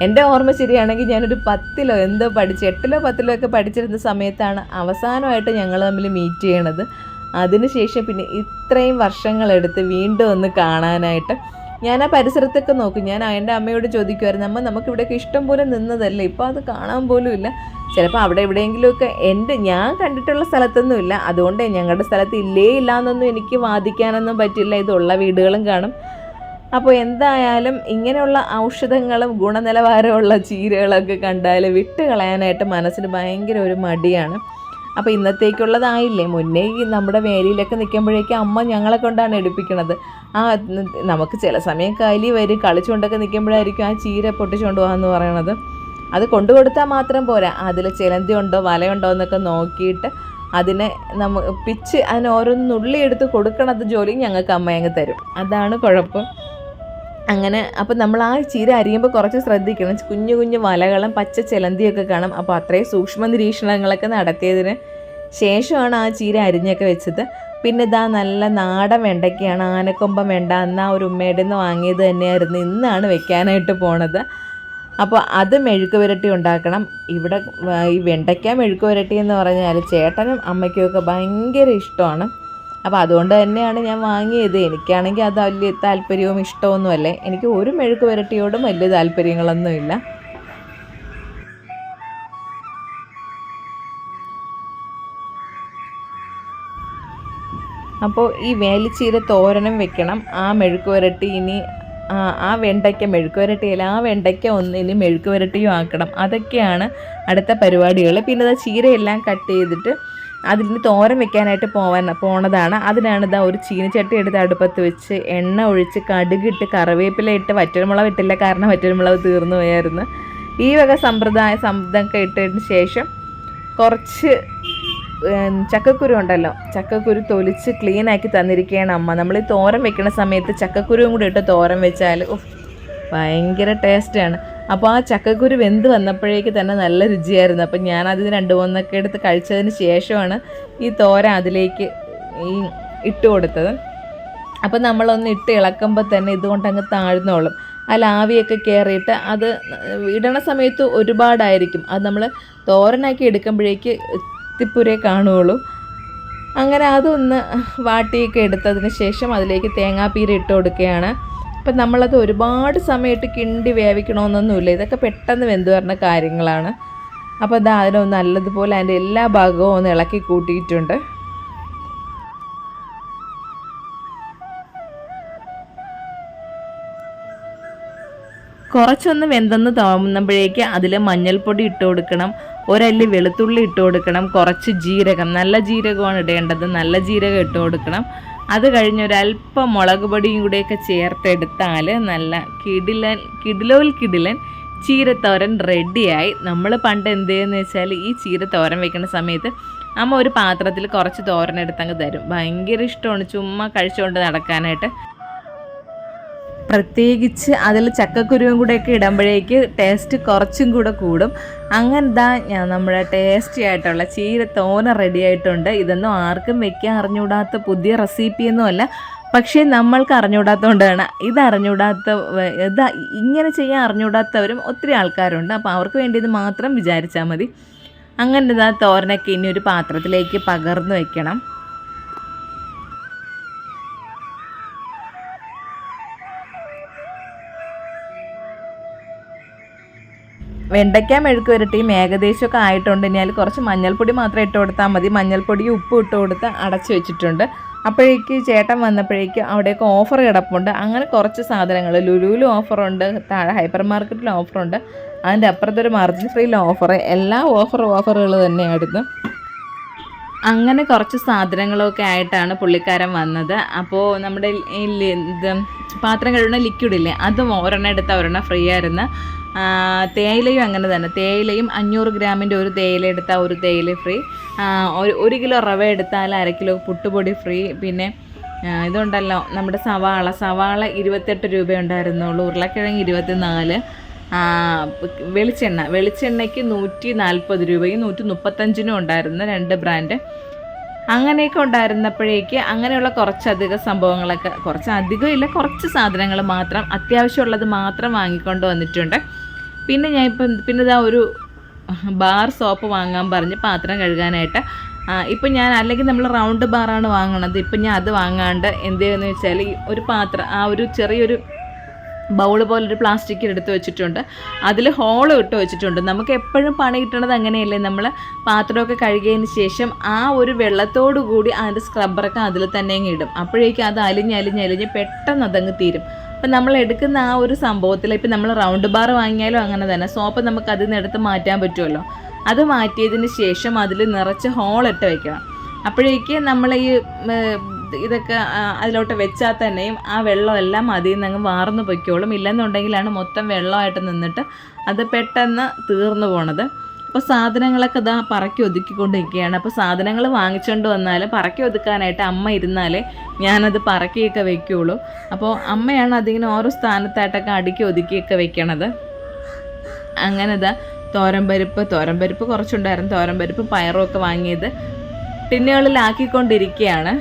എൻ്റെ ഓർമ്മ ശരിയാണെങ്കിൽ ഞാനൊരു 10ലോ എന്തോ 8ലോ 10ലോ ഒക്കെ പഠിച്ചിരുന്ന സമയത്താണ് അവസാനമായിട്ട് ഞങ്ങൾ തമ്മിൽ മീറ്റ് ചെയ്യണത്. അതിനുശേഷം പിന്നെ ഇത്രയും വർഷങ്ങളെടുത്ത് വീണ്ടും ഒന്ന് കാണാനായിട്ട് ഞാൻ ആ പരിസരത്തൊക്കെ നോക്കും. ഞാൻ എൻ്റെ അമ്മയോട് ചോദിക്കുമായിരുന്നു, നമുക്കിവിടെയൊക്കെ ഇഷ്ടം പോലെ നിന്നതല്ലേ, ഇപ്പോൾ അത് കാണാൻ പോലും ഇല്ല. ചിലപ്പോൾ അവിടെ എവിടെയെങ്കിലുമൊക്കെ ഞാൻ കണ്ടിട്ടുള്ള സ്ഥലത്തൊന്നുമില്ല. അതുകൊണ്ട് ഞങ്ങളുടെ സ്ഥലത്ത് ഇല്ല എന്നൊന്നും എനിക്ക് വാദിക്കാനൊന്നും പറ്റില്ല. ഇതുള്ള വീടുകളും കാണും. അപ്പോൾ എന്തായാലും ഇങ്ങനെയുള്ള ഔഷധങ്ങളും ഗുണനിലവാരമുള്ള ചീരകളൊക്കെ കണ്ടാൽ വിട്ട് കളയാനായിട്ട് മനസ്സിന് ഭയങ്കര ഒരു മടിയാണ്. അപ്പോൾ ഇന്നത്തേക്കുള്ളതായില്ലേ, മുന്നേ നമ്മുടെ വേലിയിലൊക്കെ നിൽക്കുമ്പോഴേക്കും അമ്മ ഞങ്ങളെ കൊണ്ടാണ് എടുപ്പിക്കണത്. നമുക്ക് ചില സമയം കലി വരും, കളിച്ചുകൊണ്ടൊക്കെ നിൽക്കുമ്പോഴായിരിക്കും ആ ചീര പൊട്ടിച്ചുകൊണ്ട് പോകാമെന്ന് പറയണത്. അത് കൊണ്ടുകൊടുത്താൽ മാത്രം പോരാ, അതിൽ ചിലന്തി ഉണ്ടോ വലയുണ്ടോ എന്നൊക്കെ നോക്കിയിട്ട് അതിനെ പിച്ച് അതിന് ഓരോന്നുള്ളി എടുത്ത് കൊടുക്കണത് ജോലിയും ഞങ്ങൾക്ക് അമ്മ അങ്ങ് തരും. അതാണ് കുഴപ്പം. അങ്ങനെ അപ്പോൾ നമ്മൾ ആ ചീര അരിയുമ്പോൾ കുറച്ച് ശ്രദ്ധിക്കണം. കുഞ്ഞു കുഞ്ഞു വലകളും പച്ച ചിലന്തിയൊക്കെ കാണും. അപ്പോൾ അത്രയും സൂക്ഷ്മ നിരീക്ഷണങ്ങളൊക്കെ നടത്തിയതിന് ശേഷമാണ് ആ ചീര അരിഞ്ഞൊക്കെ വെച്ചത്. പിന്നെ നല്ല നാടൻ വെണ്ടയ്ക്കയാണ്, ആനക്കൊമ്പം വെണ്ട. അന്ന് ഒരു ഉമ്മയുടെ നിന്ന് വാങ്ങിയത് തന്നെയായിരുന്നു. ഇന്നാണ് വെക്കാനായിട്ട് പോണത്. അപ്പോൾ അത് മെഴുക്ക് പുരട്ടി ഉണ്ടാക്കണം. ഇവിടെ ഈ വെണ്ടയ്ക്ക മെഴുക്ക് പുരട്ടി എന്ന് പറഞ്ഞാൽ ചേട്ടനും അമ്മയ്ക്കുമൊക്കെ ഭയങ്കര ഇഷ്ടമാണ്. അപ്പോൾ അതുകൊണ്ട് തന്നെയാണ് ഞാൻ വാങ്ങിയത്. എനിക്കാണെങ്കിൽ അത് വലിയ താല്പര്യവും ഇഷ്ടമൊന്നുമല്ലേ. എനിക്ക് ഒരു മെഴുക്ക് പുരട്ടിയോടും വലിയ താല്പര്യങ്ങളൊന്നുമില്ല. അപ്പോൾ ഈ വേലിച്ചീര തോരനും വെക്കണം. ആ മെഴുക്ക് പുരട്ടി ഇനി ആ വെണ്ടയ്ക്ക മെഴുക്ക് പുരട്ടിയല്ല, ആ വെണ്ടയ്ക്ക ഇനി മെഴുക്ക് പുരട്ടിയും ആക്കണം. അതൊക്കെയാണ് അടുത്ത പരിപാടികൾ. പിന്നെ ചീരയെല്ലാം കട്ട് ചെയ്തിട്ട് അതിന് തോരൻ വെക്കാനായിട്ട് പോണതാണ്. അതിനാണ് ഒരു ചീനച്ചട്ടി എടുത്ത് അടുപ്പത്ത് വെച്ച് എണ്ണ ഒഴിച്ച് കടുകിട്ട് കറിവേപ്പില ഇട്ട്, വറ്റൽമുളക് ഇട്ടില്ല കാരണം വറ്റൽമുളക് തീർന്നു പോയായിരുന്നു. ഈ വക സംഭവമൊക്കെ ഇട്ടതിന് ശേഷം കുറച്ച് ചക്കക്കുരു ഉണ്ടല്ലോ, ചക്കക്കുരു തൊലിച്ച് ക്ലീനാക്കി തന്നിരിക്കുകയാണ് അമ്മ. നമ്മൾ ഈ തോരൻ വെക്കുന്ന സമയത്ത് ചക്കക്കുരുവും കൂടി ഇട്ട് തോരൻ വെച്ചാൽ ഭയങ്കര ടേസ്റ്റാണ്. അപ്പോൾ ആ ചക്കക്കുരു വെന്ത് വന്നപ്പോഴേക്ക് തന്നെ നല്ല രുചിയായിരുന്നു. അപ്പം ഞാനതിന് 2-3 എടുത്ത് കഴിച്ചതിന് ശേഷമാണ് ഈ തോരൻ അതിലേക്ക് ഇട്ട് കൊടുത്തത്. അപ്പം നമ്മളൊന്ന് ഇട്ട് ഇളക്കുമ്പോൾ തന്നെ ഇതുകൊണ്ട് അങ്ങ് താഴ്ന്നോളും. ആ ലാവിയൊക്കെ കയറിയിട്ട് അത് ഇടണ സമയത്ത് ഒരുപാടായിരിക്കും. അത് നമ്മൾ തോരനാക്കി എടുക്കുമ്പോഴേക്ക് തിപ്പുരേ കാണുകയുള്ളൂ. അങ്ങനെ അതൊന്ന് വാട്ടിയൊക്കെ എടുത്തതിന് ശേഷം അതിലേക്ക് തേങ്ങാപ്പീര ഇട്ട് കൊടുക്കുകയാണ്. അപ്പം നമ്മളത് ഒരുപാട് സമയത്ത് കിണ്ടി വേവിക്കണമെന്നൊന്നുമില്ല. ഇതൊക്കെ പെട്ടെന്ന് വെന്ത് വരുന്ന കാര്യങ്ങളാണ്. അപ്പോൾ അതിനൊന്ന് നല്ലതുപോലെ അതിൻ്റെ എല്ലാ ഭാഗവും ഒന്ന് ഇളക്കി കൂട്ടിയിട്ടുണ്ട്. കുറച്ചൊന്ന് വെന്തെന്ന് തോന്നുമ്പോഴേക്ക് അതിൽ മഞ്ഞൾപ്പൊടി ഇട്ട് കൊടുക്കണം, ഒരല്ലി വെളുത്തുള്ളി ഇട്ട് കൊടുക്കണം, കുറച്ച് ജീരകം, നല്ല ജീരകമാണ് ഇടേണ്ടത്, നല്ല ജീരകം ഇട്ട് കൊടുക്കണം. അത് കഴിഞ്ഞൊരല്പം മുളക് പൊടിയും കൂടെയൊക്കെ ചേർത്തെടുത്താൽ നല്ല കിടിലൻ ചീരത്തോരൻ റെഡിയായി. നമ്മൾ പണ്ട് എന്ത് ചെയ്യുമെന്ന് വെച്ചാൽ ഈ ചീരത്തോരൻ വെക്കുന്ന സമയത്ത് അമ്മ ഒരു പാത്രത്തിൽ കുറച്ച് തോരൻ എടുത്തങ്ങ് തരും. ഭയങ്കര ഇഷ്ടമാണ് ചുമ്മാ കഴിച്ചുകൊണ്ട് നടക്കാനായിട്ട്. പ്രത്യേകിച്ച് അതിൽ ചക്കക്കുരുവും കൂടെയൊക്കെ ഇടുമ്പോഴേക്ക് ടേസ്റ്റ് കുറച്ചും കൂടെ കൂടും. അങ്ങനെന്താ നമ്മുടെ ടേസ്റ്റി ആയിട്ടുള്ള ചീരത്തോരൻ റെഡി ആയിട്ടുണ്ട്. ഇതൊന്നും ആർക്കും വെക്കാൻ അറിഞ്ഞുകൂടാത്ത പുതിയ റെസിപ്പിയൊന്നുമല്ല, പക്ഷേ നമ്മൾക്ക് അറിഞ്ഞുകൂടാത്തതുകൊണ്ടാണ്. ഇങ്ങനെ ചെയ്യാൻ അറിഞ്ഞുകൂടാത്തവരും ഒത്തിരി ആൾക്കാരുണ്ട്. അപ്പോൾ അവർക്ക് വേണ്ടിയത് മാത്രം വിചാരിച്ചാൽ മതി. അങ്ങനെ തോരനൊക്കെ ഇനി ഒരു പാത്രത്തിലേക്ക് പകർന്നു വെക്കണം. വെണ്ടയ്ക്ക മെഴുക്ക് വരട്ടിയും ഏകദേശമൊക്കെ ആയിട്ടുണ്ട്. ഇനി അതിൽ കുറച്ച് മഞ്ഞൾപ്പൊടി മാത്രം ഇട്ട് കൊടുത്താൽ മതി. മഞ്ഞൾപ്പൊടിയും ഉപ്പും ഇട്ട് കൊടുത്ത് അടച്ചു വെച്ചിട്ടുണ്ട്. അപ്പോഴേക്ക് ചേട്ടൻ വന്നപ്പോഴേക്ക് അവിടെയൊക്കെ ഓഫർ കിടപ്പുണ്ട്. അങ്ങനെ കുറച്ച് സാധനങ്ങൾ ലുലുവിലും ഓഫറുണ്ട്, താഴെ ഹൈപ്പർ മാർക്കറ്റിലും ഓഫറുണ്ട്, അതിൻ്റെ അപ്പുറത്തൊരു മാർജിൻ ഫ്രീയിലും ഓഫർ, എല്ലാം ഓഫറുകൾ തന്നെയായിരുന്നു. അങ്ങനെ കുറച്ച് സാധനങ്ങളൊക്കെ ആയിട്ടാണ് പുള്ളിക്കാരൻ വന്നത്. അപ്പോൾ നമ്മുടെ പാത്രം കഴുകുന്ന ലിക്വിഡില്ലേ, അതും ഒരെണ്ണം എടുത്ത ഒരെണ്ണം ഫ്രീ ആയിരുന്നു. തേയിലയും അങ്ങനെ തന്നെ, തേയിലയും 500 ഗ്രാമിൻ്റെ ഒരു തേയില എടുത്താൽ ഒരു തേയില ഫ്രീ. 1 കിലോ റവ എടുത്താൽ 1/2 കിലോ പുട്ടുപൊടി ഫ്രീ. പിന്നെ ഇതുണ്ടല്ലോ നമ്മുടെ സവാള 28 രൂപ ഉണ്ടായിരുന്നുള്ളൂ, ഉരുളക്കിഴങ്ങ് 24. വെളിച്ചെണ്ണയ്ക്ക് 140 രൂപയും 135 ഉണ്ടായിരുന്നു 2 ബ്രാൻഡ്. അങ്ങനെയൊക്കെ ഉണ്ടായിരുന്നപ്പോഴേക്ക് അങ്ങനെയുള്ള കുറച്ചധികം സംഭവങ്ങളൊക്കെ, കുറച്ചധികം ഇല്ല, കുറച്ച് സാധനങ്ങൾ മാത്രം, അത്യാവശ്യമുള്ളത് മാത്രം വാങ്ങിക്കൊണ്ട് വന്നിട്ടുണ്ട്. പിന്നെ ഇതാ ഒരു ബാർ സോപ്പ് വാങ്ങാൻ പറഞ്ഞ് പാത്രം കഴുകാനായിട്ട്. ഇപ്പം ഞാൻ അല്ലെങ്കിൽ നമ്മൾ റൗണ്ട് ബാറാണ് വാങ്ങണത്. ഇപ്പം ഞാൻ അത് വാങ്ങാണ്ട് എന്ത് ചെയ്യുമെന്ന് വെച്ചാൽ ഒരു പാത്രം, ഒരു ചെറിയൊരു ബൗള് പോലൊരു പ്ലാസ്റ്റിക് എടുത്ത് വെച്ചിട്ടുണ്ട്. അതിൽ ഹോള് ഇട്ട് വെച്ചിട്ടുണ്ട്. നമുക്ക് എപ്പോഴും പണി കിട്ടണത് അങ്ങനെയല്ലേ, നമ്മൾ പാത്രമൊക്കെ കഴുകിയതിന് ശേഷം ആ ഒരു വെള്ളത്തോടു കൂടി അതിൻ്റെ സ്ക്രബ്ബറൊക്കെ അതിൽ തന്നെ ഇടും. അപ്പോഴേക്കും അത് അലിഞ്ഞ് പെട്ടെന്ന് അതങ്ങ് തീരും. അപ്പം നമ്മൾ എടുക്കുന്ന ആ ഒരു സംഭവത്തിൽ, ഇപ്പം നമ്മൾ റൗണ്ട് ബാർ വാങ്ങിയാലും അങ്ങനെ തന്നെ, സോപ്പ് നമുക്ക് അതിൽ നിന്ന് എടുത്ത് മാറ്റാൻ പറ്റുമല്ലോ. അത് മാറ്റിയതിന് ശേഷം അതിൽ നിറച്ച് ഹോളിട്ട് വെക്കണം. അപ്പോഴേക്ക് നമ്മൾ ഈ ഇതൊക്കെ അതിലോട്ട് വെച്ചാൽ തന്നെയും ആ വെള്ളമെല്ലാം അതിൽ നിന്ന് അങ്ങ് വാർന്നു പൊയ്ക്കോളും. ഇല്ലെന്നുണ്ടെങ്കിലാണ് മൊത്തം വെള്ളമായിട്ട് നിന്നിട്ട് അത് പെട്ടെന്ന് തീർന്നു പോണത്. അപ്പോൾ സാധനങ്ങളൊക്കെ ഇതാ പറക്കി ഒതുക്കിക്കൊണ്ടിരിക്കുകയാണ്. അപ്പോൾ സാധനങ്ങൾ വാങ്ങിച്ചുകൊണ്ട് വന്നാൽ പറക്കി ഒതുക്കാനായിട്ട് അമ്മ ഇരുന്നാലേ ഞാനത് പറക്കിയൊക്കെ വെക്കുകയുള്ളൂ. അപ്പോൾ അമ്മയാണ് അതിങ്ങനെ ഓരോ സ്ഥാനത്തായിട്ടൊക്കെ അടുക്കി ഒതുക്കിയൊക്കെ വെക്കണത്. അങ്ങനെ ഇതാ തോരൻ പരിപ്പ് കുറച്ചുണ്ടായിരുന്നു. തോരൻ പരിപ്പ് പയറും ഒക്കെ വാങ്ങിയത് ടിന്നുകളിലാക്കിക്കൊണ്ടിരിക്കുകയാണ്.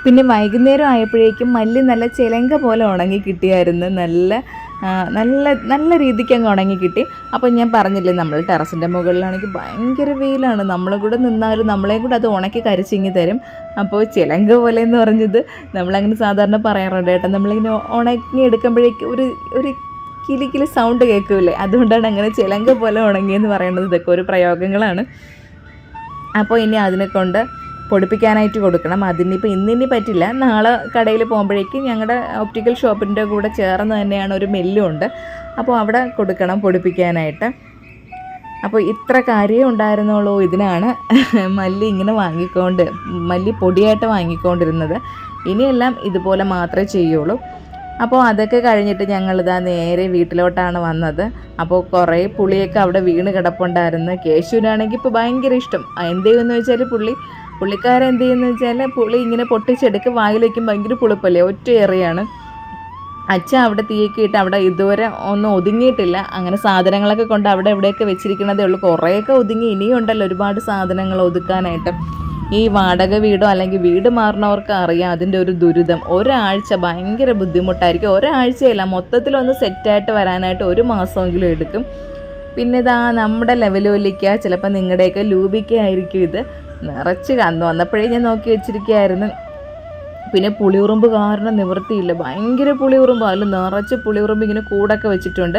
പിന്നെ വൈകുന്നേരം ആയപ്പോഴേക്കും മല്ലി നല്ല ചിലങ്ക പോലെ ഉണങ്ങി കിട്ടിയായിരുന്നു. നല്ല രീതിക്ക് അങ്ങ് ഉണങ്ങി കിട്ടി. അപ്പോൾ ഞാൻ പറഞ്ഞില്ലേ, നമ്മൾ ടെറസിൻ്റെ മുകളിലാണെങ്കിൽ ഭയങ്കര വെയിലാണ്. നമ്മളും കൂടെ നിന്നാലും നമ്മളെയും കൂടെ അത് ഉണക്കി കരിച്ചിങ്ങി തരും. അപ്പോൾ ചിലങ്ക പോലെ എന്ന് പറഞ്ഞത് നമ്മളങ്ങനെ സാധാരണ പറയാറുണ്ട് കേട്ടോ. നമ്മളിങ്ങനെ ഉണങ്ങി എടുക്കുമ്പോഴേക്കും ഒരു കിലി സൗണ്ട് കേൾക്കില്ലേ, അതുകൊണ്ടാണ് അങ്ങനെ ചിലങ്ക പോലെ ഉണങ്ങിയെന്ന് പറയുന്നത്. ഇതൊക്കെ ഒരു പ്രയോഗങ്ങളാണ്. അപ്പോൾ ഇനി അതിനെ കൊണ്ട് പൊടിപ്പിക്കാനായിട്ട് കൊടുക്കണം. അതിനിപ്പോൾ ഇന്നിനി പറ്റില്ല, നാളെ കടയിൽ പോകുമ്പോഴേക്കും ഞങ്ങളുടെ ഒപ്റ്റിക്കൽ ഷോപ്പിൻ്റെ കൂടെ ചേർന്ന് തന്നെയാണ് ഒരു മില്ലുണ്ട്. അപ്പോൾ അവിടെ കൊടുക്കണം പൊടിപ്പിക്കാനായിട്ട്. അപ്പോൾ ഇത്ര കാര്യമേ ഉണ്ടായിരുന്നുള്ളൂ. ഇതിനാണ് മല്ലി പൊടിയായിട്ട് വാങ്ങിക്കൊണ്ടിരുന്നത്. ഇനിയെല്ലാം ഇതുപോലെ മാത്രമേ ചെയ്യുള്ളൂ. അപ്പോൾ അതൊക്കെ കഴിഞ്ഞിട്ട് ഞങ്ങളിതാ നേരെ വീട്ടിലോട്ടാണ് വന്നത്. അപ്പോൾ കുറേ പുളിയൊക്കെ അവിടെ വീണ് കിടപ്പുണ്ടായിരുന്നു. കേശുവിനാണെങ്കിൽ ഇപ്പോൾ ഭയങ്കര ഇഷ്ടം. എന്ത് ചെയ്യുമെന്ന് വെച്ചാൽ പുള്ളിക്കാരൻ എന്ത് ചെയ്യുമെന്ന് വെച്ചാൽ പുളി ഇങ്ങനെ പൊട്ടിച്ചെടുക്ക് വായിൽ വയ്ക്കും. ഭയങ്കര പുളിപ്പല്ലേ, ഒറ്റ ഏറിയാണ്. അച്ഛൻ അവിടെ തീയൊക്കെ ഇട്ട് അവിടെ ഇതുവരെ ഒന്നും ഒതുങ്ങിയിട്ടില്ല. അങ്ങനെ സാധനങ്ങളൊക്കെ കൊണ്ട് അവിടെ എവിടെയൊക്കെ വെച്ചിരിക്കണതേ ഉള്ളൂ. കുറേയൊക്കെ ഒതുങ്ങി, ഇനിയും ഉണ്ടല്ലോ ഒരുപാട് സാധനങ്ങൾ ഒതുക്കാനായിട്ട്. ഈ വാടക വീടോ അല്ലെങ്കിൽ വീട് മാറുന്നവർക്ക് അറിയാം അതിൻ്റെ ഒരു ദുരിതം. ഒരാഴ്ച ഭയങ്കര ബുദ്ധിമുട്ടായിരിക്കും. ഒരാഴ്ചയല്ല, മൊത്തത്തിലൊന്ന് സെറ്റായിട്ട് വരാനായിട്ട് 1 മാസമെങ്കിലും എടുക്കും. പിന്നെ ഇതാ നമ്മുടെ ലെവലോലിക്ക, ചിലപ്പോൾ നിങ്ങളുടെയൊക്കെ ലൂബിക്ക ആയിരിക്കും ഇത്. നിറച്ച് വന്നപ്പോഴേ ഞാൻ നോക്കി വെച്ചിരിക്കുകയായിരുന്നു. പിന്നെ പുളിയുറുമ്പ് കാരണം നിവൃത്തിയില്ല, ഭയങ്കര പുളിയുറുമ്പ്. അതിൽ നിറച്ച് പുളിയുറുമ്പ് ഇങ്ങനെ കൂടൊക്കെ വെച്ചിട്ടുണ്ട്.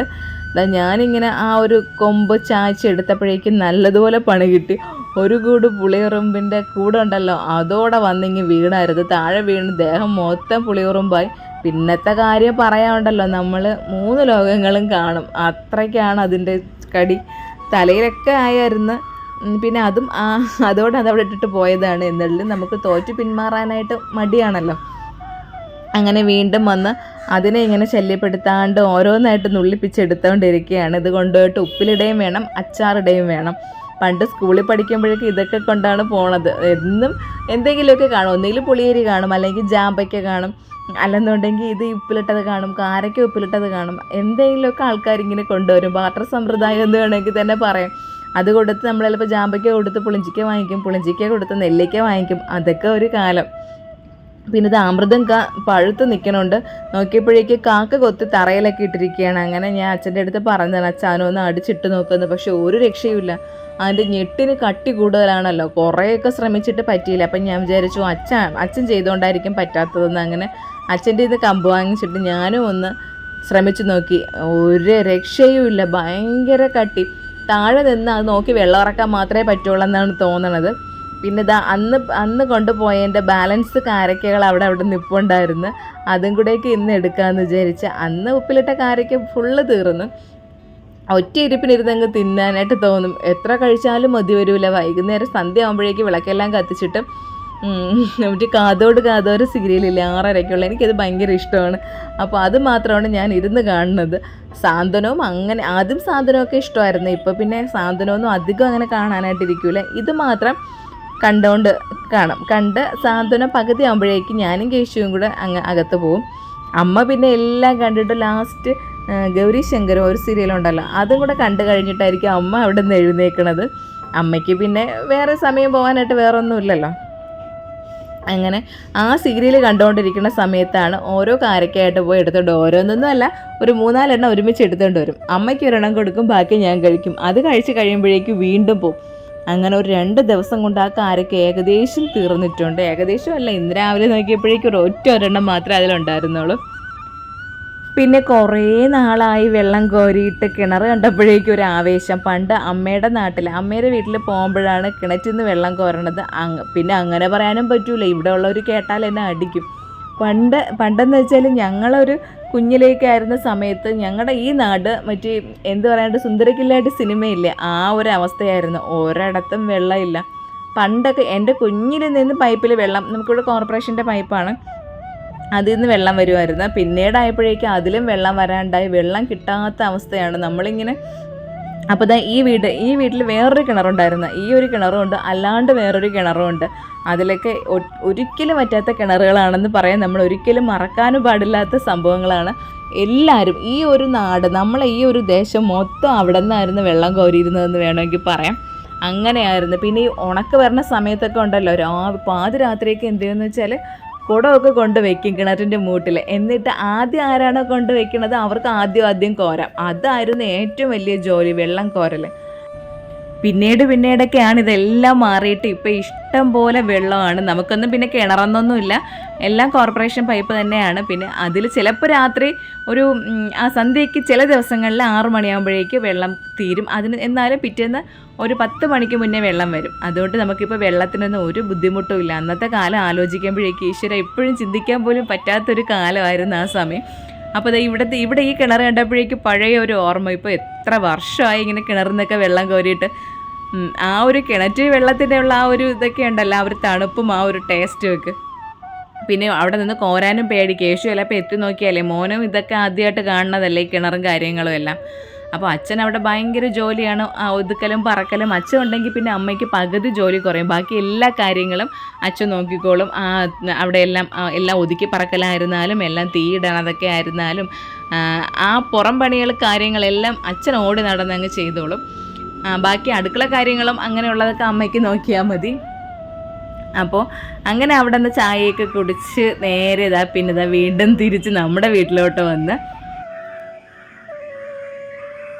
ഞാനിങ്ങനെ ആ ഒരു കൊമ്പ് ചായ്ച്ചെടുത്തപ്പോഴേക്കും നല്ലതുപോലെ പണി കിട്ടി. ഒരു കൂട് പുളിയുറുമ്പിൻ്റെ കൂടുണ്ടല്ലോ, അതോടെ വന്നിങ്ങി വീണായിരുന്നു. താഴെ വീണ് ദേഹം മൊത്തം പുളിയുറുമ്പായി. പിന്നത്തെ കാര്യം പറയാനുണ്ടല്ലോ, നമ്മൾ 3 ലോകങ്ങളും കാണും, അത്രയ്ക്കാണ് അതിൻ്റെ കടി. തലയിലൊക്കെ ആയിരുന്നു. പിന്നെ അതും അതോടെ അതവിടെ ഇട്ടിട്ട് പോയതാണ്. എന്നുള്ളിൽ നമുക്ക് തോറ്റു പിന്മാറാനായിട്ട് മടിയാണല്ലോ. അങ്ങനെ വീണ്ടും വന്ന് അതിനെ ഇങ്ങനെ ശല്യപ്പെടുത്താണ്ട് ഓരോന്നായിട്ട് നുള്ളിപ്പിച്ചെടുത്തുകൊണ്ടിരിക്കുകയാണ്. ഇത് കൊണ്ടുപോയിട്ട് ഉപ്പിലിടുകയും വേണം, അച്ചാറിടുകയും വേണം. പണ്ട് സ്കൂളിൽ പഠിക്കുമ്പോഴേക്കും ഇതൊക്കെ കൊണ്ടാണ് പോണത്. എന്നും എന്തെങ്കിലുമൊക്കെ കാണും. ഒന്നുകിൽ പുളിയേരി കാണും, അല്ലെങ്കിൽ ജാമ്പയ്ക്ക കാണും, അല്ലെന്നുണ്ടെങ്കിൽ ഇത് ഉപ്പിലിട്ടത് കാണും, കാരയ്ക്ക ഉപ്പിലിട്ടത് കാണും. എന്തെങ്കിലുമൊക്കെ ആൾക്കാരിങ്ങനെ കൊണ്ടുവരും. ബാർട്ടർ സമ്പ്രദായം എന്ന് വേണമെങ്കിൽ തന്നെ പറയാം. അത് കൊടുത്ത് നമ്മൾ ചിലപ്പോൾ ജാമ്പയ്ക്ക കൊടുത്ത് പുളിഞ്ചിക്ക വാങ്ങിക്കും, പുളിഞ്ചിക്ക കൊടുത്ത് നെല്ലിക്ക വാങ്ങിക്കും. അതൊക്കെ ഒരു കാലം. പിന്നെ ഇത് അമൃതം പഴുത്ത് നിൽക്കണുണ്ട്. നോക്കിയപ്പോഴേക്ക് കാക്ക കൊത്തി തറയിലൊക്കെ ഇട്ടിരിക്കുകയാണ്. അങ്ങനെ ഞാൻ അച്ഛൻ്റെ അടുത്ത് പറഞ്ഞതാണ്, അച്ഛനോ ഒന്ന് അടിച്ചിട്ട് നോക്കുന്നത്. പക്ഷെ ഒരു രക്ഷയുമില്ല. അതിൻ്റെ ഞെട്ടിന് കട്ടി കൂടുതലാണല്ലോ. കുറേയൊക്കെ ശ്രമിച്ചിട്ട് പറ്റിയില്ല. അപ്പം ഞാൻ വിചാരിച്ചു അച്ഛൻ ചെയ്തുകൊണ്ടായിരിക്കും പറ്റാത്തതെന്ന്. അങ്ങനെ അച്ഛൻ്റെ ഇത് കമ്പ് വാങ്ങിച്ചിട്ട് ഞാനും ഒന്ന് ശ്രമിച്ചു നോക്കി. ഒരു രക്ഷയുമില്ല. ഭയങ്കര കട്ടി. താഴെ നിന്ന് അത് നോക്കി വെള്ളം ഇറക്കാൻ മാത്രമേ പറ്റുള്ളൂ എന്നാണ് തോന്നണത്. പിന്നെ ഇതാ അന്ന് കൊണ്ടുപോയതിൻ്റെ ബാലൻസ് കാരക്കകൾ അവിടെ നിൽപ്പുണ്ടായിരുന്നു. അതും കൂടെയൊക്കെ ഇന്ന് എടുക്കാമെന്ന് വിചാരിച്ച്. അന്ന് ഉപ്പിലിട്ട കാരക്ക ഫുള്ള് തീർന്നു. ഒറ്റ ഇരിപ്പിനിരുന്നങ്ങ് തിന്നാനായിട്ട് തോന്നും. എത്ര കഴിച്ചാലും മതി വരില്ല. വൈകുന്നേരം സന്ധ്യ ആകുമ്പോഴേക്ക് വിളക്കെല്ലാം കത്തിച്ചിട്ട് ഒരു കാതോട് സീരിയലില്ല 6:30-ക്കുള്ള, എനിക്കത് ഭയങ്കര ഇഷ്ടമാണ്. അപ്പോൾ അത് മാത്രമാണ് ഞാൻ ഇരുന്ന് കാണുന്നത്. സാന്ത്വനവും അങ്ങനെ ആദ്യം സാന്ത്വനമൊക്കെ ഇഷ്ടമായിരുന്നു. ഇപ്പോൾ പിന്നെ സാന്ത്വനമൊന്നും അധികം അങ്ങനെ കാണാനായിട്ടിരിക്കില്ല. ഇത് മാത്രം കണ്ടുകൊണ്ട് കണ്ട് സാന്ത്വനം പകുതി ആകുമ്പോഴേക്കും ഞാനും കേശുവും കൂടെ അങ്ങ് അകത്ത് പോവും. അമ്മ പിന്നെ എല്ലാം കണ്ടിട്ട് ലാസ്റ്റ് ഗൗരി ശങ്കരം ഒരു സീരിയലുണ്ടല്ലോ, അതും കൂടെ കണ്ടു കഴിഞ്ഞിട്ടായിരിക്കും അമ്മ അവിടെ നിന്ന് എഴുന്നേൽക്കണത്. അമ്മയ്ക്ക് പിന്നെ വേറെ സമയം പോകാനായിട്ട് വേറെ ഒന്നുമില്ലല്ലോ. അങ്ങനെ ആ സീരിയൽ കണ്ടുകൊണ്ടിരിക്കുന്ന സമയത്താണ് ഓരോ കാരക്കയായിട്ട് പോയി എടുത്തുകൊണ്ട്, ഓരോന്നൊന്നും അല്ല, ഒരു 3-4 എണ്ണം ഒരുമിച്ച് എടുത്തുകൊണ്ട് വരും. അമ്മയ്ക്ക് ഒരെണ്ണം കൊടുക്കും, ബാക്കി ഞാൻ കഴിക്കും. അത് കഴിച്ച് കഴിയുമ്പോഴേക്കും വീണ്ടും പോവും. അങ്ങനെ ഒരു 2 ദിവസം കൊണ്ട് ആ കാരക്ക ഏകദേശം തീർന്നിട്ടുണ്ട്. ഏകദേശം അല്ല, ഇന്ന് രാവിലെ നോക്കിയപ്പോഴേക്കും ഒരെണ്ണം മാത്രമേ അതിലുണ്ടായിരുന്നുള്ളൂ. പിന്നെ കുറേ നാളായി വെള്ളം കോരിയിട്ട് കിണർ കണ്ടപ്പോഴേക്കും ഒരു ആവേശം. പണ്ട് അമ്മയുടെ അമ്മയുടെ വീട്ടിൽ പോകുമ്പോഴാണ് കിണറ്റിൽ നിന്ന് വെള്ളം കോരണത്. പിന്നെ അങ്ങനെ പറയാനും പറ്റൂല, ഇവിടെ ഉള്ളവർ കേട്ടാൽ എന്നെ അടിക്കും. പണ്ടെന്ന് വെച്ചാൽ ഞങ്ങളൊരു കുഞ്ഞിലേക്കായിരുന്ന സമയത്ത് ഞങ്ങളുടെ ഈ നാട് മറ്റേ എന്ത് പറയാണ്ട് സുന്ദരക്കില്ലായിട്ട് സിനിമയില്ലേ, ആ ഒരു അവസ്ഥയായിരുന്നു. ഒരിടത്തും വെള്ളമില്ല. പണ്ടൊക്കെ എൻ്റെ കുഞ്ഞിൽ നിന്ന് പൈപ്പിൽ വെള്ളം, നമുക്കിവിടെ കോർപ്പറേഷൻ്റെ പൈപ്പാണ്, അതിൽ നിന്ന് വെള്ളം വരുമായിരുന്നു. പിന്നീടായപ്പോഴേക്കും അതിലും വെള്ളം വരാണ്ടായി. വെള്ളം കിട്ടാത്ത അവസ്ഥയാണ് നമ്മളിങ്ങനെ. അപ്പോൾ ഈ വീട്ടിൽ വേറൊരു കിണറുണ്ടായിരുന്നു. ഈ ഒരു കിണറുമുണ്ട്, അല്ലാണ്ട് വേറൊരു കിണറുമുണ്ട്. അതിലൊക്കെ ഒരിക്കലും പറ്റാത്ത കിണറുകളാണെന്ന് പറയാൻ, നമ്മൾ ഒരിക്കലും മറക്കാനും പാടില്ലാത്ത സംഭവങ്ങളാണ്. എല്ലാവരും ഈ ഒരു നാട്, നമ്മളെ ഈ ഒരു ദേശം മൊത്തം അവിടെ നിന്നായിരുന്നു വെള്ളം കോരിയിരുന്നതെന്ന് വേണമെങ്കിൽ പറയാം. അങ്ങനെയായിരുന്നു. പിന്നെ ഈ ഉണക്ക് വരുന്ന സമയത്തൊക്കെ ഉണ്ടല്ലോ, പാതിരാത്രിയൊക്കെ എന്ത് ചെയ്യുമെന്ന് വെച്ചാൽ കുടമൊക്കെ കൊണ്ട് വയ്ക്കും കിണറ്റിൻ്റെ മൂട്ടിൽ. എന്നിട്ട് ആദ്യം ആരാണോ കൊണ്ട് വയ്ക്കുന്നത് അവർക്ക് ആദ്യം കോരാം. അതായിരുന്നു ഏറ്റവും വലിയ ജോലി, വെള്ളം കോരൽ. പിന്നീടൊക്കെയാണ് ഇതെല്ലാം മാറിയിട്ട് ഇപ്പോൾ ഇഷ്ടം പോലെ വെള്ളമാണ്. നമുക്കൊന്നും പിന്നെ കിണറൊന്നൊന്നുമില്ല, എല്ലാം കോർപ്പറേഷൻ പൈപ്പ് തന്നെയാണ്. പിന്നെ അതിൽ ചിലപ്പോൾ രാത്രി ഒരു ആ സന്ധ്യയ്ക്ക് ചില ദിവസങ്ങളിൽ 6 മണിയാകുമ്പോഴേക്ക് വെള്ളം തീരും. എന്നാലും പിറ്റേന്ന് ഒരു 10 മണിക്ക് മുന്നേ വെള്ളം വരും. അതുകൊണ്ട് നമുക്കിപ്പോൾ വെള്ളത്തിനൊന്നും ഒരു ബുദ്ധിമുട്ടും ഇല്ല. അന്നത്തെ കാലം ആലോചിക്കുമ്പോഴേക്ക് ഈശ്വര എപ്പോഴും ചിന്തിക്കാൻ പോലും പറ്റാത്തൊരു കാലമായിരുന്നു ആ സമയം. അപ്പോൾ ഇവിടെ ഈ കിണർ കണ്ടപ്പോഴേക്ക് പഴയ ഒരു ഓർമ്മ. ഇപ്പോൾ എത്ര വർഷമായി ഇങ്ങനെ കിണറിൽ നിന്നൊക്കെ വെള്ളം കോരിയിട്ട്. ആ ഒരു കിണറ്റ് വെള്ളത്തിൻ്റെ ഉള്ള ആ ഒരു ഇതൊക്കെ ഉണ്ടല്ലോ, ആ ഒരു തണുപ്പും ആ ഒരു ടേസ്റ്റും ഒക്കെ. പിന്നെ അവിടെ നിന്ന് കോരാനും പേടി. കേശു ചിലപ്പോൾ എത്തി നോക്കിയാലേ, മോനും ഇതൊക്കെ ആദ്യമായിട്ട് കാണുന്നതല്ലേ ഈ കിണറും കാര്യങ്ങളും എല്ലാം. അപ്പോൾ അച്ഛൻ അവിടെ ഭയങ്കര ജോലിയാണ്, ഒതുക്കലും പറക്കലും. അച്ഛൻ ഉണ്ടെങ്കിൽ പിന്നെ അമ്മയ്ക്ക് പകുതി ജോലി കുറയും. ബാക്കി എല്ലാ കാര്യങ്ങളും അച്ഛൻ നോക്കിക്കോളും. അവിടെ എല്ലാം ഒതുക്കി പറക്കലായിരുന്നാലും എല്ലാം തീയിടണതൊക്കെ ആയിരുന്നാലും ആ പുറം പണികൾ കാര്യങ്ങളെല്ലാം അച്ഛൻ ഓടി നടന്നങ്ങ് ചെയ്തോളും. ബാക്കി അടുക്കള കാര്യങ്ങളും അങ്ങനെയുള്ളതൊക്കെ അമ്മയ്ക്ക് നോക്കിയാൽ മതി. അപ്പോൾ അങ്ങനെ അവിടെ നിന്ന് ചായയൊക്കെ കുടിച്ച് നേരെ പിന്നെ വീണ്ടും തിരിച്ച് നമ്മുടെ വീട്ടിലോട്ട് വന്ന്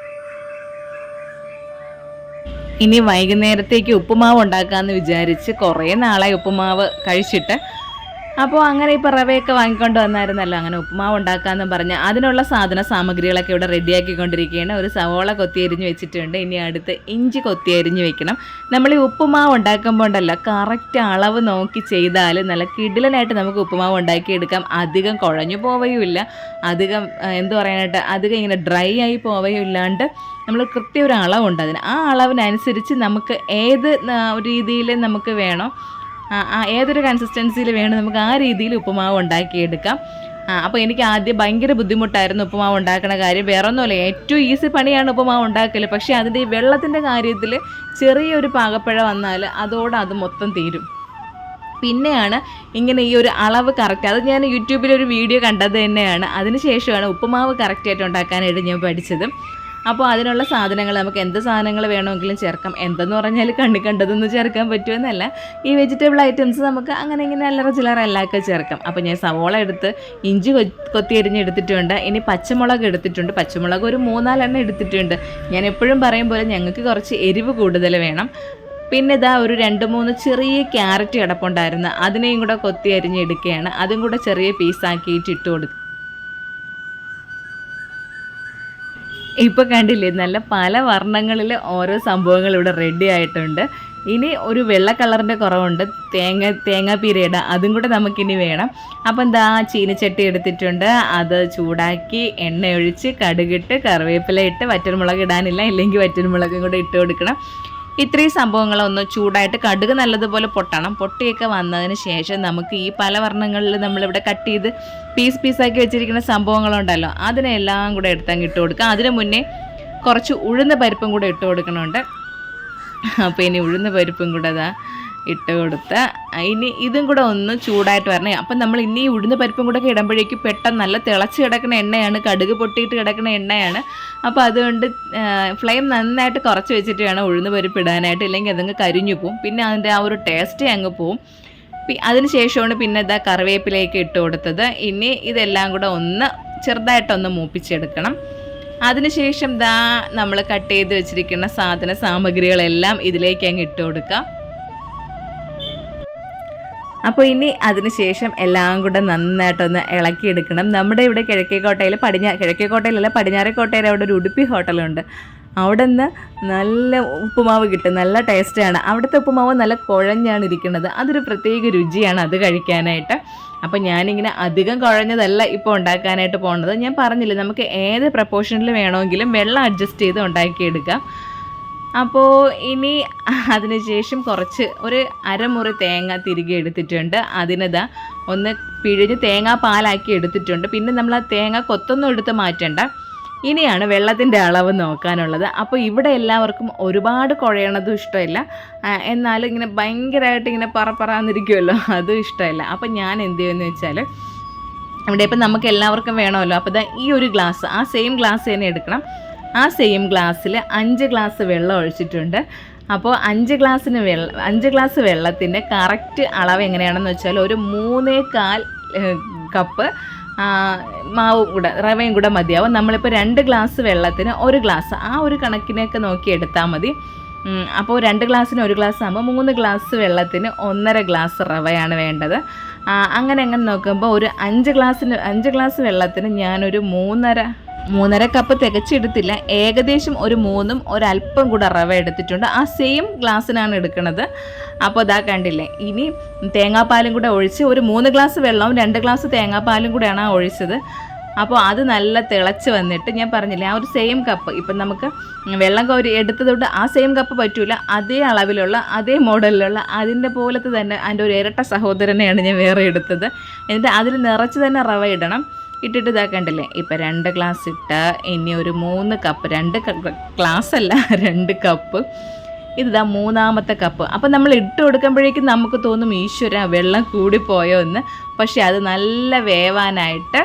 ഇനി വൈകുന്നേരത്തേക്ക് ഉപ്പുമാവ് ഉണ്ടാക്കാമെന്ന് വിചാരിച്ച് കുറേ നാളായി ഉപ്പുമാവ് കഴിച്ചിട്ട്. അപ്പോൾ അങ്ങനെ ഇപ്പോൾ റവയൊക്കെ വാങ്ങിക്കൊണ്ട് വന്നായിരുന്നല്ലോ, അങ്ങനെ ഉപ്പുമാവ് ഉണ്ടാക്കാമെന്ന് പറഞ്ഞ് അതിനുള്ള സാമഗ്രികളൊക്കെ ഇവിടെ റെഡിയാക്കിക്കൊണ്ടിരിക്കുകയാണ്. ഒരു സവോള കൊത്തി അരിഞ്ഞ് വെച്ചിട്ടുണ്ട്. ഇനി അടുത്ത് ഇഞ്ചി കൊത്തി അരിഞ്ഞ് വെക്കണം. നമ്മൾ ഈ ഉപ്പുമാവ് ഉണ്ടാക്കുമ്പോൾ ഉണ്ടല്ലോ, കറക്റ്റ് അളവ് നോക്കി ചെയ്താൽ നല്ല കിടിലനായിട്ട് നമുക്ക് ഉപ്പുമാവ് ഉണ്ടാക്കിയെടുക്കാം. അധികം കുഴഞ്ഞു പോവുകയുമില്ല, അധികം എന്ത് പറയാനായിട്ട് അധികം ഇങ്ങനെ ഡ്രൈ ആയി പോവുകയും ഇല്ലാണ്ട് നമ്മൾ കൃത്യം ഒരു അളവുണ്ട് അതിന്. ആ അളവിനനുസരിച്ച് നമുക്ക് ഏത് രീതിയിൽ നമുക്ക് വേണോ, ഏതൊരു കൺസിസ്റ്റൻസിയിൽ വേണം നമുക്ക് ആ രീതിയിൽ ഉപ്പുമാവ് ഉണ്ടാക്കിയെടുക്കാം. അപ്പോൾ എനിക്ക് ആദ്യം ഭയങ്കര ബുദ്ധിമുട്ടായിരുന്നു ഉപ്പുമാവ് ഉണ്ടാക്കുന്ന കാര്യം. വേറെ ഒന്നുമല്ല, ഏറ്റവും ഈസി പണിയാണ് ഉപ്പുമാവ് ഉണ്ടാക്കൽ. പക്ഷേ അതിൻ്റെ ഈ വെള്ളത്തിൻ്റെ കാര്യത്തിൽ ചെറിയൊരു പാകപ്പിഴ വന്നാൽ അതോടെ അത് മൊത്തം തീരും. പിന്നെയാണ് ഇങ്ങനെ ഈ ഒരു അളവ് കറക്റ്റ്, അത് ഞാൻ യൂട്യൂബിലൊരു വീഡിയോ കണ്ടത് തന്നെയാണ്. അതിനുശേഷമാണ് ഉപ്പുമാവ് കറക്റ്റായിട്ട് ഉണ്ടാക്കാനായിട്ട് ഞാൻ പഠിച്ചത്. അപ്പോൾ അതിനുള്ള സാധനങ്ങൾ നമുക്ക് എന്ത് സാധനങ്ങൾ വേണമെങ്കിലും ചേർക്കാം. എന്തെന്ന് പറഞ്ഞാൽ കണ്ടതൊന്നും ചേർക്കാൻ പറ്റുമെന്നല്ല, ഈ വെജിറ്റബിൾ ഐറ്റംസ് നമുക്ക് അങ്ങനെ ഇങ്ങനെ അല്ലറ ചില്ലറ എല്ലാമൊക്കെ ചേർക്കാം. അപ്പോൾ ഞാൻ സവോള എടുത്ത് ഇഞ്ചി കൊത്തി അരിഞ്ഞ് എടുത്തിട്ടുണ്ട്. ഇനി പച്ചമുളക് എടുത്തിട്ടുണ്ട്. പച്ചമുളക് ഒരു 3-4 എടുത്തിട്ടുണ്ട്. ഞാൻ എപ്പോഴും പറയും പോലെ ഞങ്ങൾക്ക് കുറച്ച് എരിവ് കൂടുതൽ വേണം. പിന്നെ ഇതാ ഒരു 2-3 ചെറിയ ക്യാരറ്റ് കിടപ്പുണ്ടായിരുന്നു, അതിനെയും കൂടെ കൊത്തി അരിഞ്ഞ് എടുക്കുകയാണ്. അതും കൂടെ ചെറിയ പീസാക്കിയിട്ട് ഇട്ട് കൊടുക്കും. ഇപ്പോൾ കണ്ടില്ലേ, നല്ല പല വർണ്ണങ്ങളിൽ ഓരോ സംഭവങ്ങൾ ഇവിടെ റെഡി ആയിട്ടുണ്ട്. ഇനി ഒരു വെള്ള കളറിൻ്റെ കുറവുണ്ട്, തേങ്ങാപ്പീരയുടെ, അതും കൂടെ നമുക്കിനി വേണം. അപ്പം എന്താ ചീനച്ചട്ടി എടുത്തിട്ടുണ്ട്, അത് ചൂടാക്കി എണ്ണ ഒഴിച്ച് കടുകിട്ട് കറിവേപ്പില ഇട്ട്, വറ്റൽമുളക് ഇടാനില്ല, ഇല്ലെങ്കിൽ വറ്റൽമുളകും കൂടെ ഇട്ട് കൊടുക്കണം. ഇത്രയും സംഭവങ്ങളൊന്ന് ചൂടായിട്ട് കടുക് നല്ലതുപോലെ പൊട്ടണം. പൊട്ടിയൊക്കെ വന്നതിന് ശേഷം നമുക്ക് ഈ പല വർണ്ണങ്ങളിൽ നമ്മളിവിടെ കട്ട് ചെയ്ത് പീസാക്കി വെച്ചിരിക്കുന്ന സംഭവങ്ങളുണ്ടല്ലോ, അതിനെല്ലാം കൂടെ എടുത്തങ്ങ് ഇട്ട് കൊടുക്കുക. അതിന് മുന്നേ കുറച്ച് ഉഴുന്ന പരിപ്പും കൂടെ ഇട്ട് കൊടുക്കണുണ്ട്. അപ്പോൾ ഇനി ഉഴുന്ന പരിപ്പും കൂടെ അതാ ഇട്ട് കൊടുത്ത് ഇനി ഇതും കൂടെ ഒന്ന് ചൂടായിട്ട് വരണേ. അപ്പം നമ്മൾ ഇനി ഉഴുന്ന പരിപ്പും കൂടെ ഒക്കെ ഇടുമ്പോഴേക്കും പെട്ടെന്ന് നല്ല തിളച്ച് കിടക്കുന്ന എണ്ണയാണ്, കടുക് പൊട്ടിയിട്ട് കിടക്കുന്ന എണ്ണയാണ്. അപ്പോൾ അതുകൊണ്ട് ഫ്ലെയിം നന്നായിട്ട് കുറച്ച് വെച്ചിട്ട് വേണം ഉഴുന്ന പരിപ്പ് ഇടാനായിട്ട്, ഇല്ലെങ്കിൽ അതങ്ങ് കരിഞ്ഞു പോവും. പിന്നെ അതിൻ്റെ ആ ഒരു ടേസ്റ്റേ അങ്ങ് പോവും. അതിന് ശേഷമാണ് പിന്നെ ഇതാ കറിവേപ്പിലേക്ക് ഇട്ട് കൊടുത്തത്. ഇനി ഇതെല്ലാം കൂടെ ഒന്ന് ചെറുതായിട്ടൊന്ന് മൂപ്പിച്ചെടുക്കണം. അതിനുശേഷം ദാ നമ്മൾ കട്ട് ചെയ്ത് വെച്ചിരിക്കുന്ന സാമഗ്രികളെല്ലാം ഇതിലേക്ക് അങ്ങ് ഇട്ട് കൊടുക്കാം. അപ്പോൾ ഇനി അതിന് ശേഷം എല്ലാം കൂടെ നന്നായിട്ടൊന്ന് ഇളക്കിയെടുക്കണം. നമ്മുടെ ഇവിടെ കിഴക്കേക്കോട്ടയിലല്ല, പടിഞ്ഞാറേക്കോട്ടയിൽ അവിടെ ഒരു ഉടുപ്പി ഹോട്ടലുണ്ട്. അവിടെ നിന്ന് നല്ല ഉപ്പുമാവ് കിട്ടും, നല്ല ടേസ്റ്റാണ്. അവിടുത്തെ ഉപ്പുമാവ് നല്ല കുഴഞ്ഞാണ് ഇരിക്കുന്നത്, അതൊരു പ്രത്യേക രുചിയാണ് അത് കഴിക്കാനായിട്ട്. അപ്പോൾ ഞാനിങ്ങനെ അധികം കുഴഞ്ഞതല്ല ഇപ്പോൾ ഉണ്ടാക്കാനായിട്ട് പോകുന്നത്. ഞാൻ പറഞ്ഞില്ലേ, നമുക്ക് ഏത് പ്രപ്പോർഷനിൽ വേണമെങ്കിലും വെള്ളം അഡ്ജസ്റ്റ് ചെയ്ത് ഉണ്ടാക്കിയെടുക്കാം. അപ്പോൾ ഇനി അതിന് ശേഷം ഒരു അരമുറി തേങ്ങ തിരികെ എടുത്തിട്ടുണ്ട്. അതിനതാ ഒന്ന് പിഴിഞ്ഞ് തേങ്ങാപ്പാലാക്കി എടുത്തിട്ടുണ്ട്. പിന്നെ നമ്മൾ ആ തേങ്ങ കൊത്തൊന്നും എടുത്ത് മാറ്റണ്ട. ഇനിയാണ് വെള്ളത്തിൻ്റെ അളവ് നോക്കാനുള്ളത്. അപ്പോൾ ഇവിടെ എല്ലാവർക്കും ഒരുപാട് കുഴയണതും ഇഷ്ടമില്ല, എന്നാലും ഇങ്ങനെ ഭയങ്കരമായിട്ട് ഇങ്ങനെ പറന്നിരിക്കുമല്ലോ, അതും ഇഷ്ടമില്ല. അപ്പോൾ ഞാൻ എന്ത് ചെയ്യുമെന്ന് വെച്ചാൽ, ഇവിടെ ഇപ്പം നമുക്ക് എല്ലാവർക്കും വേണമല്ലോ. അപ്പോൾ ഈ ഒരു ഗ്ലാസ്, ആ സെയിം ഗ്ലാസ് തന്നെ എടുക്കണം. ആ സെയിം ഗ്ലാസ്സിൽ 5 ഗ്ലാസ് വെള്ളം ഒഴിച്ചിട്ടുണ്ട്. അപ്പോൾ 5 ഗ്ലാസ് വെള്ളത്തിൻ്റെ കറക്റ്റ് അളവ് എങ്ങനെയാണെന്ന് വെച്ചാൽ, ഒരു 3.25 കപ്പ് മാവും കൂടെ റവയും കൂടെ മതിയാവും. നമ്മളിപ്പോൾ 2 ഗ്ലാസ് വെള്ളത്തിന് 1 ഗ്ലാസ്, ആ ഒരു കണക്കിനൊക്കെ നോക്കി എടുത്താൽ മതി. അപ്പോൾ 2 ഗ്ലാസ്സിന് 1 ഗ്ലാസ് ആകുമ്പോൾ 3 ഗ്ലാസ് വെള്ളത്തിന് 1.5 ഗ്ലാസ് റവയാണ് വേണ്ടത്. അങ്ങനെ നോക്കുമ്പോൾ ഒരു 5 ഗ്ലാസ് വെള്ളത്തിന് ഞാനൊരു 3.5 കപ്പ് തികച്ചെടുത്തില്ല, ഏകദേശം ഒരു 3 ഒരല്പം കൂടെ റവ എടുത്തിട്ടുണ്ട്. ആ സെയിം ഗ്ലാസ്സിനാണ് എടുക്കുന്നത്. അപ്പോൾ ഇതാ കണ്ടില്ലേ, ഇനി തേങ്ങാപ്പാലും കൂടെ ഒഴിച്ച് ഒരു 3 ഗ്ലാസ് വെള്ളവും 2 ഗ്ലാസ് തേങ്ങാപ്പാലും കൂടെയാണ് ഒഴിച്ചത്. അപ്പോൾ അത് നല്ല തിളച്ച് വന്നിട്ട്, ഞാൻ പറഞ്ഞില്ലേ, ആ ഒരു സെയിം കപ്പ്, ഇപ്പം നമുക്ക് വെള്ളം കോരി എടുത്തതുകൊണ്ട് ആ സെയിം കപ്പ് പറ്റൂല, അതേ അളവിലുള്ള അതേ മോഡലിലുള്ള അതിൻ്റെ പോലത്തെ തന്നെ അതിൻ്റെ ഒരു ഇരട്ട സഹോദരനെയാണ് ഞാൻ വേറെ എടുത്തത്. എന്നിട്ട് അതിൽ നിറച്ച് തന്നെ റവ ഇടണം. ഇട്ടിട്ട് ഇതാക്കണ്ടല്ലേ, ഇപ്പം 2 ഗ്ലാസ് ഇട്ട് ഇനി ഒരു 3 കപ്പ്, 2 ഗ്ലാസ് അല്ല 2 കപ്പ്, ഇതാ 3ാമത്തെ കപ്പ്. അപ്പം നമ്മൾ ഇട്ട് കൊടുക്കുമ്പോഴേക്കും നമുക്ക് തോന്നും, ഈശ്വര വെള്ളം കൂടിപ്പോയോ എന്ന്. പക്ഷേ അത് നല്ല വേവാനായിട്ട്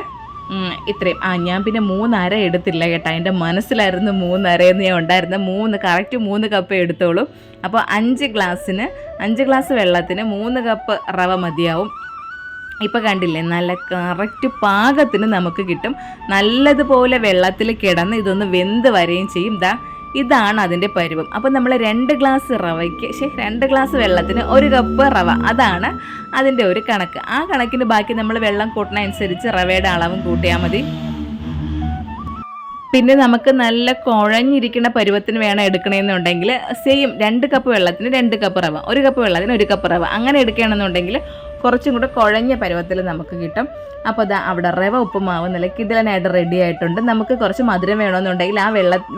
ഇത്രയും ഞാൻ പിന്നെ 3.5 എടുത്തില്ല കേട്ടോ, എൻ്റെ മനസ്സിലായിരുന്നു 3.5 ഞാൻ ഉണ്ടായിരുന്ന കറക്റ്റ് 3 കപ്പ് എടുത്തോളൂ. അപ്പോൾ 5 ഗ്ലാസ് വെള്ളത്തിന് 3 കപ്പ് റവ മതിയാവും. ഇപ്പോൾ കണ്ടില്ലേ, നല്ല കറക്റ്റ് പാകത്തിന് നമുക്ക് കിട്ടും. നല്ലതുപോലെ വെള്ളത്തിൽ കിടന്ന് ഇതൊന്ന് വെന്ത് വരെയും ചെയ്യും. ഇതാണ് അതിൻ്റെ പരുവം. അപ്പോൾ നമ്മൾ 2 ഗ്ലാസ് റവയ്ക്ക് 2 ഗ്ലാസ് വെള്ളത്തിന് 1 കപ്പ് റവ, അതാണ് അതിൻ്റെ ഒരു കണക്ക്. ആ കണക്കിന് ബാക്കി നമ്മൾ വെള്ളം കൂട്ടുന്നതനുസരിച്ച് റവയുടെ അളവും കൂട്ടിയാൽ മതി. പിന്നെ നമുക്ക് നല്ല കുഴഞ്ഞിരിക്കുന്ന പരുവത്തിന് വേണം എടുക്കണമെന്നുണ്ടെങ്കിൽ സെയിം 2 കപ്പ് വെള്ളത്തിന് 2 കപ്പ് റവ, 1 കപ്പ് വെള്ളത്തിന് 1 കപ്പ് റവ, അങ്ങനെ എടുക്കുകയാണെന്നുണ്ടെങ്കിൽ കുറച്ചും കൂടെ കുഴഞ്ഞ പരുവത്തിൽ നമുക്ക് കിട്ടും. അപ്പോൾ അതാ അവിടെ റവ ഉപ്പുമാവ് നല്ല കിടിലനായിട്ട് റെഡി ആയിട്ടുണ്ട്. നമുക്ക് കുറച്ച് മധുരം വേണമെന്നുണ്ടെങ്കിൽ ആ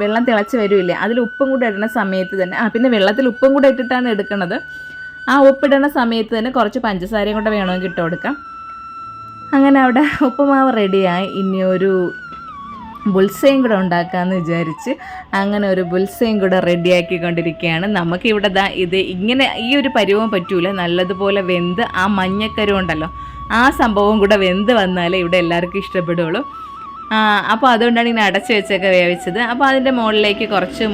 വെള്ളം തിളച്ച് വരില്ലേ, അതിൽ ഉപ്പും കൂടെ ഇടുന്ന സമയത്ത് തന്നെ, പിന്നെ വെള്ളത്തിൽ ഉപ്പും കൂടെ ഇട്ടിട്ടാണ് എടുക്കുന്നത്. ആ ഉപ്പിടുന്ന സമയത്ത് തന്നെ കുറച്ച് പഞ്ചസാരയും കൂടെ വേണമെങ്കിൽ ഇട്ട് കൊടുക്കാം. അങ്ങനെ അവിടെ ഉപ്പുമാവ് റെഡിയായി. ഇനി ഒരു ബുൾസയും കൂടെ ഉണ്ടാക്കാമെന്ന് വിചാരിച്ച് അങ്ങനെ ഒരു ബുൾസയും കൂടെ റെഡിയാക്കിക്കൊണ്ടിരിക്കുകയാണ്. നമുക്കിവിടെ ഇത് ഇങ്ങനെ ഈ ഒരു പരുവം പറ്റൂല, നല്ലതുപോലെ വെന്ത് ആ മഞ്ഞക്കരു ഉണ്ടല്ലോ ആ സംഭവം കൂടെ വെന്ത് വന്നാലേ ഇവിടെ എല്ലാവർക്കും ഇഷ്ടപ്പെടുള്ളൂ. അപ്പോൾ അതുകൊണ്ടാണ് ഇങ്ങനെ അടച്ച് വെച്ചൊക്കെ വേവിച്ചത്. അപ്പോൾ അതിൻ്റെ മുകളിലേക്ക് കുറച്ച്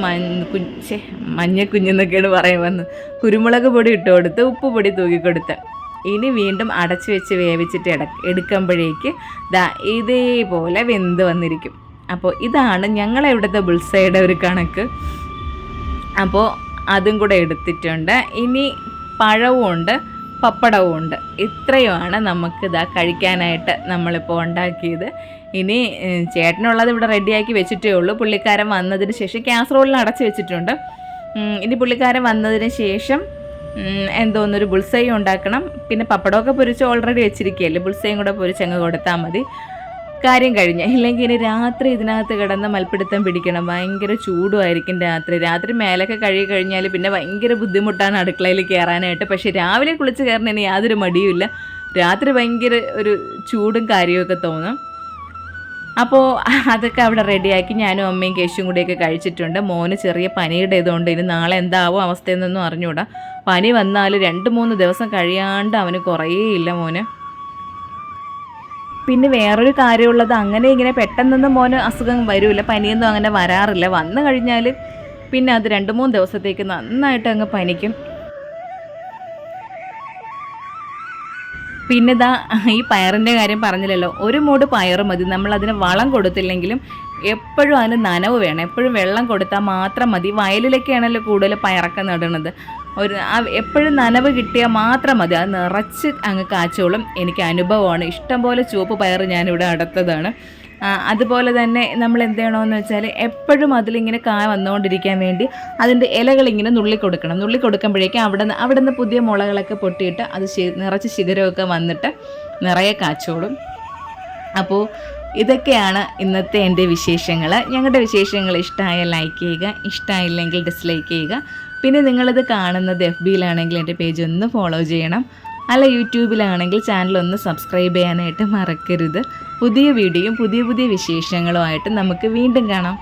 മഞ്ഞക്കുഞ്ഞെന്നൊക്കെയാണ് പറയാൻ വന്നത്, കുരുമുളക് പൊടി ഇട്ട് കൊടുത്ത് ഉപ്പ് പൊടി തൂക്കിക്കൊടുത്ത് ഇനി വീണ്ടും അടച്ച് വെച്ച് വേവിച്ചിട്ട് എടുക്കുമ്പോഴേക്ക് ഇതേപോലെ വെന്ത് വന്നിരിക്കും. അപ്പോൾ ഇതാണ് ഞങ്ങളിവിടുത്തെ ബുൾസയുടെ ഒരു കണക്ക്. അപ്പോൾ അതും കൂടെ എടുത്തിട്ടുണ്ട്. ഇനി പഴവും ഉണ്ട്, പപ്പടവും ഉണ്ട്. ഇത്രയുമാണ് നമുക്ക് കഴിക്കാനായിട്ട് നമ്മളിപ്പോൾ ഉണ്ടാക്കിയത്. ഇനി ചേട്ടനുള്ളത് ഇവിടെ റെഡിയാക്കി വെച്ചിട്ടേ ഉള്ളൂ. പുള്ളിക്കാരൻ വന്നതിന് ശേഷം കാസറോളിൽ അടച്ച് വെച്ചിട്ടുണ്ട്. ഇനി പുള്ളിക്കാരൻ വന്നതിന് ശേഷം എന്തോന്നൊരു ബുൾസൈ ഉണ്ടാക്കണം. പിന്നെ പപ്പടമൊക്കെ പൊരിച്ച് ഓൾറെഡി വെച്ചിരിക്കുകയല്ലേ, ബുൾസൈയും കൂടെ പൊരിച്ചങ്ങ് കൊടുത്താൽ മതി, കാര്യം കഴിഞ്ഞ. ഇല്ലെങ്കിൽ ഇനി രാത്രി ഇതിനകത്ത് കിടന്ന് മൽപ്പിടുത്തം പിടിക്കണം. ഭയങ്കര ചൂടുമായിരിക്കും രാത്രി മേലൊക്കെ കഴുകി കഴിഞ്ഞാൽ പിന്നെ ഭയങ്കര ബുദ്ധിമുട്ടാണ് അടുക്കളയിൽ കയറാനായിട്ട്. പക്ഷേ രാവിലെ കുളിച്ച് കയറുന്നതിന് യാതൊരു മടിയുമില്ല. രാത്രി ഭയങ്കര ഒരു ചൂടും കാര്യമൊക്കെ തോന്നും. അപ്പോൾ അതൊക്കെ അവിടെ റെഡിയാക്കി ഞാനും അമ്മയും കേശും കൂടിയൊക്കെ കഴിച്ചിട്ടുണ്ട്. മോന് ചെറിയ പനിയുടെ ഇതുകൊണ്ട് ഇനി നാളെ എന്താവും അവസ്ഥയെന്നൊന്നും അറിഞ്ഞൂടാ. പനി വന്നാൽ 2-3 ദിവസം കഴിയാണ്ട് അവന് കുറേയില്ല മോന്. പിന്നെ വേറൊരു കാര്യമുള്ളത്, അങ്ങനെ ഇങ്ങനെ പെട്ടെന്നൊന്നും മോന് അസുഖം വരില്ല, പനിയൊന്നും അങ്ങനെ വരാറില്ല. വന്നു കഴിഞ്ഞാൽ പിന്നെ അത് 2-3 ദിവസത്തേക്ക് നന്നായിട്ട് അങ്ങ് പനിക്കും. പിന്നെ ഈ പയറിൻ്റെ കാര്യം പറഞ്ഞില്ലല്ലോ, ഒരു മൂട് പയറ് മതി. നമ്മളതിന് വളം കൊടുത്തില്ലെങ്കിലും എപ്പോഴും അതിന് നനവ് വേണം, എപ്പോഴും വെള്ളം കൊടുത്താൽ മാത്രം മതി. വയലിലൊക്കെയാണല്ലോ കൂടുതൽ പയറൊക്കെ നടുന്നത്. എപ്പോഴും നനവ് കിട്ടിയാൽ മാത്രം മതി, അത് നിറച്ച് അങ്ങ് കാച്ചോളും. എനിക്ക് അനുഭവമാണ്. ഇഷ്ടംപോലെ ചുവപ്പ് പയർ ഞാനിവിടെ അടുത്തതാണ്. അതുപോലെ തന്നെ നമ്മൾ എന്ത് ചെയ്യണമെന്ന് വെച്ചാൽ എപ്പോഴും അതിലിങ്ങനെ കായ വന്നുകൊണ്ടിരിക്കാൻ വേണ്ടി അതിൻ്റെ ഇലകളിങ്ങനെ നുള്ളി കൊടുക്കുമ്പോഴേക്കും അവിടെ നിന്ന് പുതിയ മുളകളൊക്കെ പൊട്ടിയിട്ട് അത് നിറച്ച് ശിഖരമൊക്കെ വന്നിട്ട് നിറയെ കാച്ചോളും. അപ്പോൾ ഇതൊക്കെയാണ് ഇന്നത്തെ എൻ്റെ വിശേഷങ്ങൾ. ഞങ്ങളുടെ വിശേഷങ്ങൾ ഇഷ്ടമായ ലൈക്ക് ചെയ്യുക, ഇഷ്ടമായില്ലെങ്കിൽ ഡിസ്ലൈക്ക് ചെയ്യുക. പിന്നെ നിങ്ങളിത് കാണുന്നത് FBയിലാണെങ്കിൽ എൻ്റെ പേജ് ഒന്ന് ഫോളോ ചെയ്യണം, അല്ല യൂട്യൂബിലാണെങ്കിൽ ചാനലൊന്ന് സബ്സ്ക്രൈബ് ചെയ്യാനായിട്ട് മറക്കരുത്. പുതിയ വീഡിയോയും പുതിയ വിശേഷങ്ങളുമായിട്ട് നമുക്ക് വീണ്ടും കാണാം.